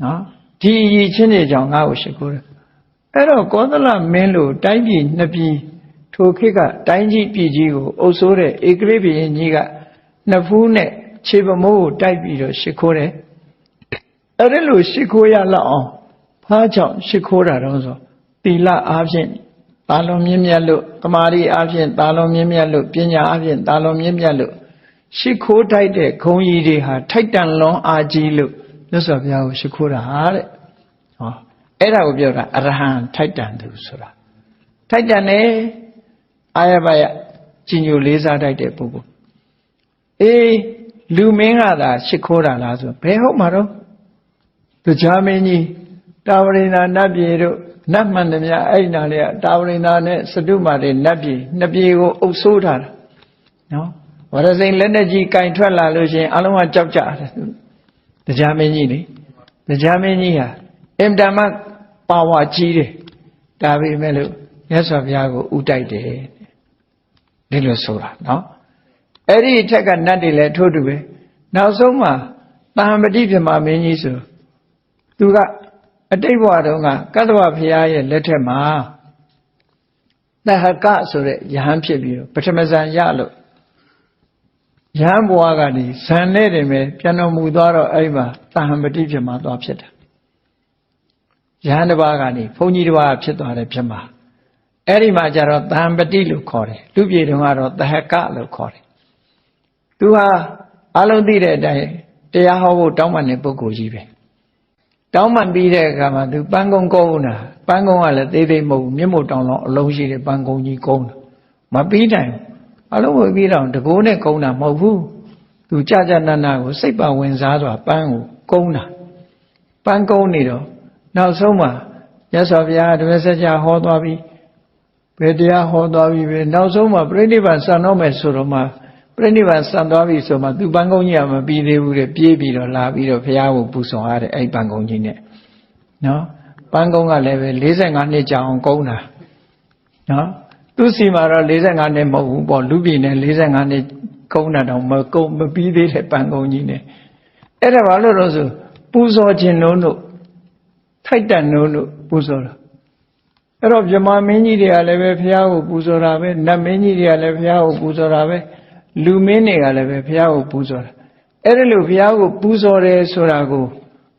S1: နော်ဒီအရည်ချင်းတွေကြောင့်ငါ့ကိုရှ िख ိုးတယ်အဲ့တော့ကောသလမင်းလို့တိုင်းပြည်နှစ်ပြည်ထိုခေတ်ကတိုင်းကြီးပြည်ကြီးကိုအုပ်စိုးတဲ့ဧကရေဘုရင်ကြီးကနှစ်ဖူးနဲ့ခြေပမိုးကိုတိုက်ပြီးတော့ရှ िख ိုးတယ်အဲ့ဒီလိုရှ िख ိုးရလောက်အောင်ဖားကြောင့်ရှ िख ိုးတာတော့ဆိုသီလအားဖြင့်တာလွန်မြင့်မြတ်လို့သမာဓိအားဖြင့်တာလွန်မြင့်မြတ်လို့ပညာအားဖြင့်တာလွန်မြင့်မြတ်လို့ရှ िख ိုးတိုက်တဲ့ဂုံကြီးတွေဟာထိုက်တန်လွန်အားကြီးလို့မြတ်စွာဘုရားကိုရှ िख ိုးတာတဲ့ဟောအဲ့ဒါကိုပြောတာအရဟံထိုက်တန်သူဆိုတာထိုက်တန်တယ်အာရပါယကြီးညိုလေးစားတိုက်တဲ့ပုဂ္ဂိုလ်အေးလူမင်းကသာရှ िख ိုးတာလားဆိုဘယ်ဟုတ်မှာတော့တရားမင်းကြီးတာဝရိန္ဒာနတ်ပြည်တို့နတ်မှန်သမျှအဲ့နာလေးကတာဝရိန္ဒာနဲ့စတုမာတွေနတ်ပြည်နှစ်ပြည်ကိုအုပ်စိုးထားတာနော်ဝရစိန်လက်နဲ့ကြီးကင်ထွက်လာလို့ရှိရင်အလုံးကကြောက်ကြတယ်တရားမင်းကြီးလေတရားမင်းကြီးဟာအင်တမပါဝါကြီးတယ်ဒါပေမဲ့လို့မြတ်စွာဘုရားကိုဥတိုက်တယ်ဒီလိုဆိုတာနော်အဲ့ဒီအထက်ကနတ်တွေလည်းထို့တူပဲနောက်ဆုံးမှာတဟံပတိပြမမင်းကြီးဆိုသူကအတိတ်ဘဝတုန်းကကတ္တဝဘုရားရဲ့လက်ထက်မှာသဟကဆိုတဲ့ယဟန်ဖြစ်ပြီးတော့ပထမဇန်ရလို့ယဟန်ဘဝကနေဇန်နဲ့တင်ပဲပြန်တော်မူသွားတော့အဲ့ဒီမှာသဟံပတိပြမသွားဖြစ်တာယဟန်တစ်ပါးကနေဘုန်းကြီးတစ်ပါးဖြစ်သွားတယ်ဖြစ်မှာအဲ့ဒီမှာကျတော့သဟံပတိလို့ခေါ်တယ်လူပြေတုန်းကတော့သဟကလို့ခေါ်တယ်သူဟာအလုံးသိတဲ့အတိုင်းတရားဟောဖို့တောင်းပန်တဲ့ပုဂ္ဂိုလ်ကြီးပဲတောင်းပန်ပြီးတဲ့အခါမှာသူပန်းကုန်းကုန်းတာပန်းကုန်းကလည်းသေးသေးမဟုတ်ဘူးမြင့်မို့တောင်တော့အလုံးရှိတဲ့ပန်းကုန်းကြီးကုန်းတာမပြီးနိုင်အလုံးမပြီးတော့တကိုးနဲ့ကုန်းတာမဟုတ်ဘူးသူကြကြနနကိုစိတ်ပါဝင်စားစွာပန်းကိုကုန်းတာပန်းကုန်းနေတော့နောက်ဆုံးမှာမြတ်စွာဘုရားဓမ္မစကြာဟောသွားပြီးဘယ်တရားဟောသွားပြီးပဲနောက်ဆုံးမှာပြိဋိဘံစံတော့မယ်ဆိုတော့မှပြိဋိဘံစံသွားပြီဆိုမှသူပန်းကုန်းကြီးကမပြီးသေးဘူးတဲ့ပြေးပြီးတော့လာပြီးတော့ဘုရားကိုပူဇော်ရတယ်အဲ့ပန်းကုန်းကြီးနဲ့နော်ပန်းကုန်းကလည်းပဲ45နှစ်ကြာအောင်ကုန်းတာနော်သူစီမှာတော့45နှစ်မဟုတ်ဘူးပေါ့လူပြည်နဲ့45နှစ်ကုန်းတာတော့မပြီးသေးတဲ့ပန်းကုန်းကြီးနဲ့အဲ့ဒါဘာလို့တော့ဆိုပူဇော်ခြင်းလို့ထိုက်တန်လို့ပူဇော်တာအဲ့တော့ဗြဟ္မာမင်းကြီးတွေကလည်းပဲဘုရားကိုပူဇော်တာပဲနတ်မင်းကြီးတွေကလည်းဘုရားကိုပူဇော်တာပဲလူမင်းတွေကလည်းပဲဘုရားကိုပူဇော်တာအဲ့ဒါလို့ဘုရားကိုပူဇော်တယ်ဆိုတာကို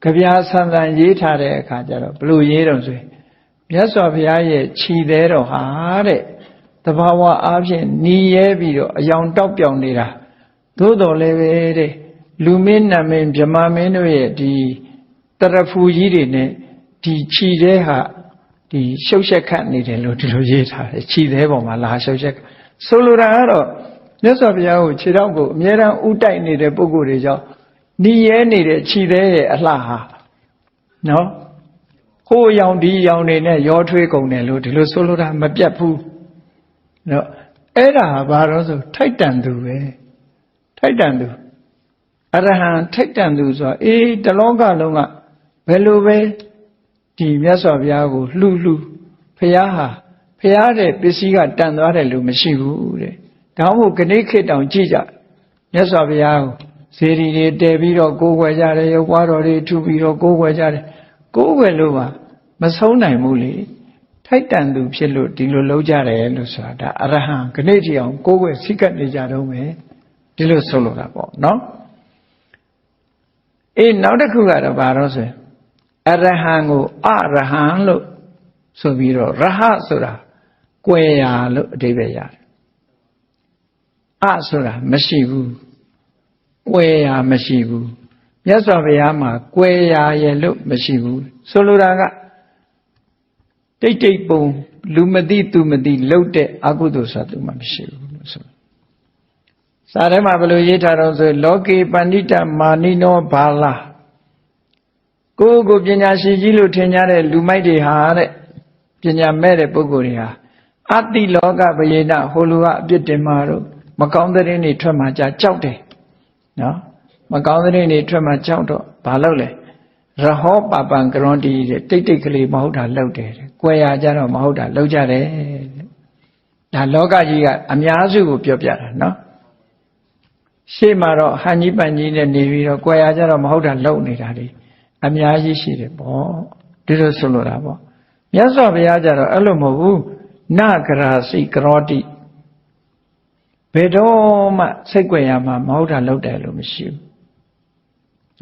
S1: ကြပြာဆန်ဆန်ရေးထားတဲ့အခါကျတော့ဘလို့ရေးတော့ဆိုရင်မြတ်စွာဘုရားရဲ့ခြိသေးတော်ဟာတဲ့တဘာဝအားဖြင့်ညီရဲပြီးတော့အယောင်တောက်ပြောင်နေတာသို့တော်လည်းပဲတဲ့လူမင်းနတ်မင်းဗြဟ္မာမင်းတို့ရဲ့ဒီတရဖူကြီးတွေနဲ့ဒီခြိသေးဟာဒီရှုပ်ရှက်ခတ်နေတယ်လို့ဒီလိုရေးထားတယ်ခြိသေးပေါ်မှာလာရှုပ်ရှက်ဆိုလိုတာကတော့မြတ်စွာဘုရားကိုခြေထောက်ကိုအမြဲတမ်းဥတိုက်နေတဲ့ပုဂ္ဂိုလ်တွေကြောင့် နီးရဲနေတဲ့ခြိသေးရဲ့အလှဟာနော်ဟိုရောင်ဒီရောင်နေနဲ့ရောထွေးကုန်တယ်လို့ဒီလိုဆိုလိုတာမပြတ်ဘူးနော်အဲ့ဒါဘာလို့ဆိုထိုက်တန်သူပဲထိုက်တန်သူအရဟံထိုက်တန်သူဆိုတလောကလုံးကဘယ်လိုပဲဒီမြတ်စွာဘုရားကိုလှူဘုရားဟာဘုရားတဲ့ပစ္စည်းကတန်သွားတယ်လို့မရှိဘူးတဲ့ဒါမှမဟုတ်ခဏခေတ်တောင်ကြည့်ကြမြတ်စွာဘုရားကိုဇေဒီတွေတည်ပြီးတော့ကိုးကွယ်ကြတယ်ရုပ်ပွားတော်တွေထူပြီးတော့ကိုးကွယ်ကြတယ်ကိုးကွယ်လို့ပါမဆုံးနိုင်ဘူးလေထိုက်တန်သူဖြစ်လို့ဒီလိုလုပ်ကြတယ်လို့ဆိုတာဒါအရဟံခဏတိအောင်ကိုးကွယ်စိတ်ကပ်နေကြတော့မယ်ဒီလိုဆိုလိုတာပေါ့နော်နောက်တစ်ခုကတော့ဘာလို့ဆိုအရဟံကိုအရဟံလို့ဆိုပြီးတော့ရဟဆိုတာကွယ်ရာလို့အဓိပ္ပာယ်ရတယ်ဆိုတာမရှိဘူးကွယ်ရာမရှိဘူးမြတ်စွာဘုရားမှာကွယ်ရာရဲ့လို့မရှိဘူးဆိုလိုတာကတိတ်တိတ်ပုံလူမသိသူမသိလှုပ်တဲ့အကုသိုလ်ဆိုတာသူမှမရှိဘူးလို့ဆိုစာထဲမှာဘယ်လိုရေးထားတော့ဆိုလောကေပဏိတမာနိနောဘာလာကိုပညာရှိကြီးလို့ထင်ကြတဲ့လူမိုက်တွေဟာတဲ့ပညာမဲ့တဲ့ပုဂ္ဂိုလ်တွေဟာအတိလောကဘယေနဟိုလူကအပြစ်တင်မှာတော့မကောင်းတဲ့တွေနေထွက်မှာကြောက်တယ်နော်မကောင်းတဲ့တွေနေထွက်မှာကြောက်တော့ဘာလုပ်လဲရဟောပပံကရွန်တီတဲ့တိတ်တိတ်ကလေးမဟုတ်တာလှုပ်တယ်တဲ့ကွယ်ရကြတော့မဟုတ်တာလှုပ်ကြတယ်ဒါလောကကြီးကအများစုကိုပြောပြတာနော်ရှေ့မှာတော့ဟန်ကြီးပန်ကြီးနဲ့နေပြီးတော့ကွယ်ရကြတော့မဟုတ်တာလှုပ်နေတာလေအများကြီးရှိတယ်ပေါ့ဒီလိုဆိုလိုတာပေါ့မြတ်စွာဘုရားကြတော့အဲ့လိုမဟုတ်ဘူးနဂရာစိကရောတိဘယ်တော့မှစိတ်ကြွယ်ရမှာမဟုတ်တာလုပ်တယ်လို့မရှိဘူး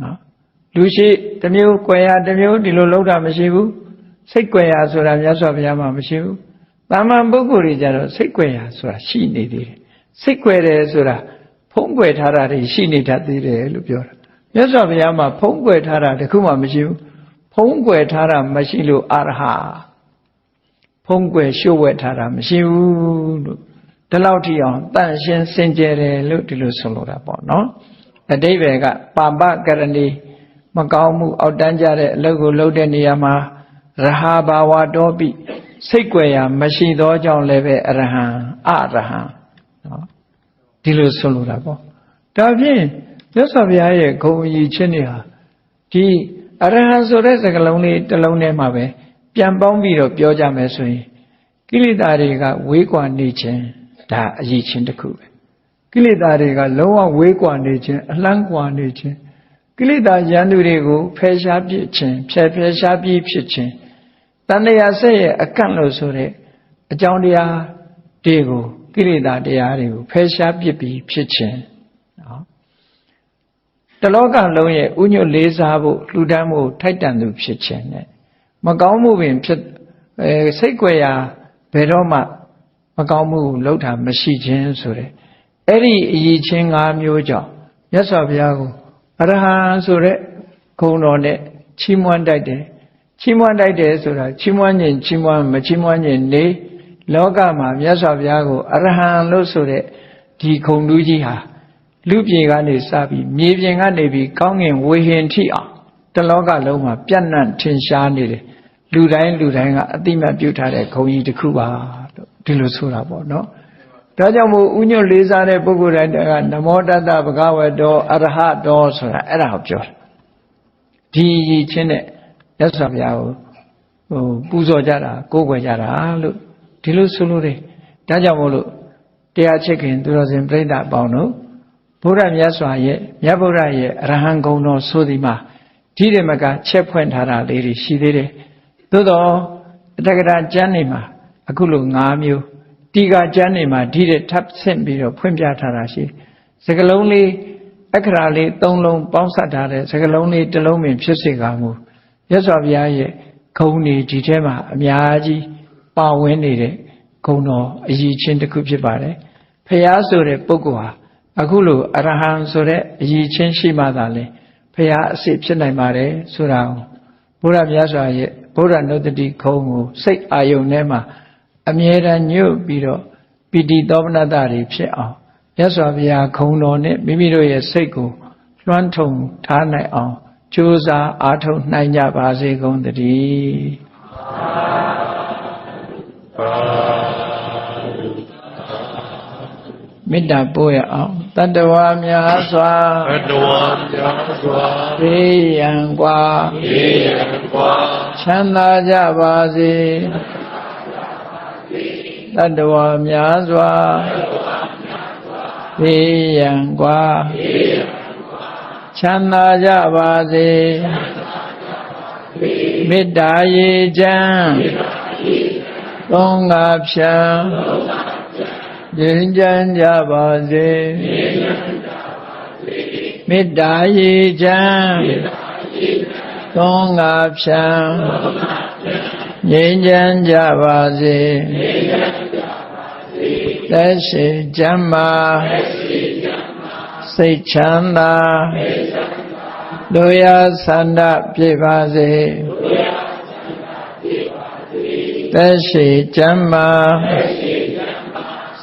S1: နော်လူရှိတစ်မျိုးကြွယ်ရတစ်မျိုးဒီလိုလုပ်တာမရှိဘူးစိတ်ကြွယ်ရဆိုတာမြတ်စွာဘုရားမှာမရှိဘူးတာမန်ပုဂ္ဂိုလ်တွေကြတော့စိတ်ကြွယ်ရဆိုတာရှိနေသေးတယ်စိတ်ကြွယ်တယ်ဆိုတာဖုံးကွယ်ထားတာတွေရှိနေတတ်သေးတယ်လို့ပြောတာမြတ်စွာဘုရားမှာဖုံးကွယ်ထားတာတခုမှမရှိဘူးဖုံးကွယ်ထားတာမရှိလို့အရဟဖုံးကွယ်ရှုပ်ဝဲထားတာမရှိဘူးလို့ဒီလောက်ထိအောင်တန်ရှင်းစင်ကြယ်တယ်လို့ဒီလိုဆိုလိုတာပေါ့နော်အတိပ္ပယ်ကပါပကရဏီမကောင်းမှုအောက်တန်းကြတဲ့အလုပ်ကိုလုပ်တဲ့နေရာမှာရဟဘာဝတောပိစိတ်ကြွယ်ရာမရှိသောကြောင့်လည်းပဲအရဟံအရဟံနော်ဒီလိုဆိုလိုတာပေါ့ဒါဖြင့်မြတ်စွာဘုရားရဲ့ဂုဏ်အကြီးချင်းတွေဟာဒီအရဟံဆိုတဲ့စကားလုံးလေးတစ်လုံးထဲမှာပဲပြန်ပေါင်းပြီးတော့ပြောကြမယ်ဆိုရင်ကိလေသာတွေကဝေးကွာနေခြင်းဒါအရေးချင်းတစ်ခုပဲကိလေသာတွေကလုံးဝဝေးကွာနေခြင်းအလှမ်းကွာနေခြင်းကိလေသာရန်သူတွေကိုဖယ်ရှားပြစ်ခြင်းဖယ်ရှားပြီးဖြစ်ခြင်းတဏှာဆက်ရဲ့အကန့်လို့ဆိုတဲ့အကြောင်းတရားတွေကိုကိလေသာတရားတွေကိုဖယ်ရှားပြစ်ပြီးဖြစ်ခြင်းနော်တလောကလုံးရဲ့ဥညွတ်လေးစားဖို့လှူဒန်းဖို့ထိုက်တန်သူဖြစ်ခြင်းနဲ့မကောင်းမှုပင်ဖြစ်စိတ်ကြွယ်ရာဘယ်တော့မှမကောင်းမှုလုပ်တာမရှိခြင်းဆိုတဲ့အဲ့ဒီအရေးချင်း၅မျိုးကြောင့်မြတ်စွာဘုရားကိုအရဟံဆိုတဲ့ဂုဏ်တော်နဲ့ချီးမွမ်းတတ်တယ်ချီးမွမ်းတတ်တယ်ဆိုတာချီးမွမ်းခြင်းချီးမွမ်းမချီးမွမ်းခြင်းနေလောကမှာမြတ်စွာဘုရားကိုအရဟံလို့ဆိုတဲ့ဒီဂုဏ်တူးကြီးဟာလူပြေကနေစပြီးမြေပြင်ကနေပြီးကောင်းငင်ဝေဟင်ထိအောင်တလောကလုံးမှာပြန့်နှံ့ထင်ရှားနေတယ်လူတိုင်းကအတိမတ်ပြုထားတဲ့ဂုဏ်ကြီးတစ်ခုပါလို့ဒီလိုဆိုတာပေါ့နော်ဒါကြောင့်မို့ဥညွတ်လေးစားတဲ့ပုဂ္ဂိုလ်တိုင်းကနမောတတ္တဗုဒ္ဓဝတ္တောအရဟတောဆိုတာအဲ့ဒါကိုပြောတာဒီရည်ချင်းနဲ့မြတ်စွာဘုရားကိုပူဇော်ကြတာကိုးကွယ်ကြတာလို့ဒီလိုဆိုလို့တယ်ဒါကြောင့်မို့လို့တရားချစ်ခင်သူတော်စင်ပြိဿအပေါင်းတို့ဘုရားမြတ်စွာရဲ့မြတ်ဗုဒ္ဓရဲ့အရဟံဂုဏ်တော်ဆိုဒီမှာဒီဓမ္မကချက်ဖွင့်ထားတာလေးတွေရှိသေးတယ်သို့တော့အတ္တကရာကျမ်းနေမှာအခုလို၅မျိုးတီကာကျမ်းနေမှာဒီတဲ့ထပ်ဆင့်ပြီးတော့ဖွင့်ပြထားတာရှိစကလုံးလေးအခရာလေး၃လုံးပေါင်းစပ်ထားတဲ့စကလုံးလေးတစ်လုံးပင်ဖြစ်စေကာမူမြတ်စွာဘုရားရဲ့ဂုဏ်တွေဒီထဲမှာအများကြီးပါဝင်နေတဲ့ဂုဏ်တော်အရေးချင်းတစ်ခုဖြစ်ပါတယ်ဖျားဆိုတဲ့ပုဂ္ဂိုလ်ဟာအခုလိုအရဟံဆိုတဲ့အရေးချင်းရှိမှသာလေဖျားအစစ်ဖြစ်နိုင်ပါတယ်ဆိုတာကိုဘုရားမြတ်စွာရဲ့ဘုရားနုတ္တိခုံးကိုစိတ်အာယုန်ထဲမှာအမြဲတမ်းညွတ်ပြီးတော့ပိဋိသောပနတ္တတွေဖြစ်အောင်မြတ်စွာဘုရားခုံတော်နဲ့မိမိတို့ရဲ့စိတ်ကို လွှမ်းထုံထားနိုင်အောင်ကြိုးစားအားထုတ်နိုင်ကြပါစေကုန်သတည်းမေတ္တာပို့ရအောင်တတ္တဝါများစွာ
S2: တတ္တဝါများစွာ
S1: ဘေးရန်กว่าချမ်းသာကြပါစေတတ္တဝါများစွာဘေးရန်กว่าချမ်းသာကြပါစေမေတ္တာရေချမ်းသုံးငါဖြံငြိမ်းချမ်းကြပါစေမေတ္တာရေချမ်းသုံးငါဖြံငြိမ်းချမ်းကြပါစေသက်ရှိချမ်းသာစိတ်ချမ်းသာတို့ရဆန္ဒပြည့်ပါစေသက်ရှိချမ်းသာ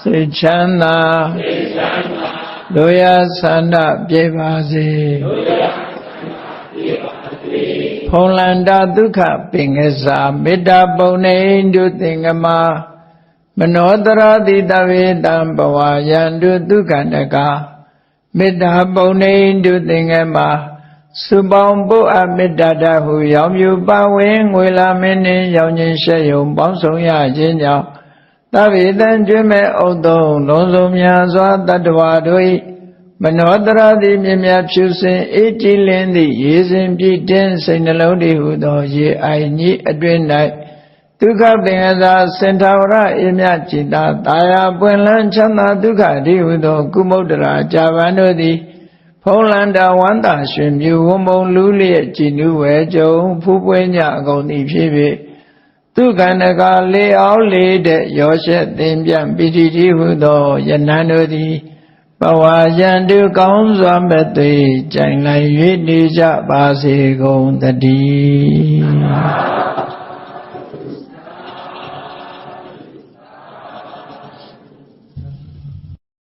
S1: စိတ်ချမ်းသာတို့ရဆန္ဒပြည့်ပါစေဖုံလန္တာဒုက္ခပင်ကစားမေတ္တာပုံနေတုသင်္ကမမနောတရတိတဝေတံဘဝယံတုဒုက္ခတကမေတ္တာပုံနေတုသင်္ကမစုပေါင်းပုအမေတ္တာတဟုရောင်မြူပါဝင်ငွေလာမင်းနှင့်ရောင်ခြင်းရှက်ယုံပေါင်းဆောင်ရခြင်းကြောင့်သဗ္ဗေတံကျွမ်းမဲ့ဥဒ္ဒုံလုံးစုံများစွာတတ္တဝါတို့၏မနောတရတိမြင်မြဖြူစင်အေးကြည်လင်းသည့်ရေစဉ်ပြည့်တင်းစိတ်နှလုံးတည်ဟုသောရေအိုင်ကြီးအတွင်၌ဒုက္ခပင်ကစားစင်ထာဝရအေမြจิตာတာယာပွင့်လန်းချမ်းသာဒုက္ခတည်ဟုသောကုမုဒ္ဒရာဇာဗန်တို့သည်ဖုံးလန္တာဝန္တာရွှင်မြူဝုံမုံလူလျက်ကြည်နူးဝဲကြုံဖူးပွင့်ကြအကုန်သည်ဖြစ်ဖြစ်သူခန္ဓကလေအောင်လေတဲ့ရောရှက်သင်ပြန့်ပိဋိတိဟုသောယနံတို့သည်ဘဝယံတုကောင်းစွာမဲ့သွေကြိုင်လိုက်၍နေကြပါစေကုန်သတည်း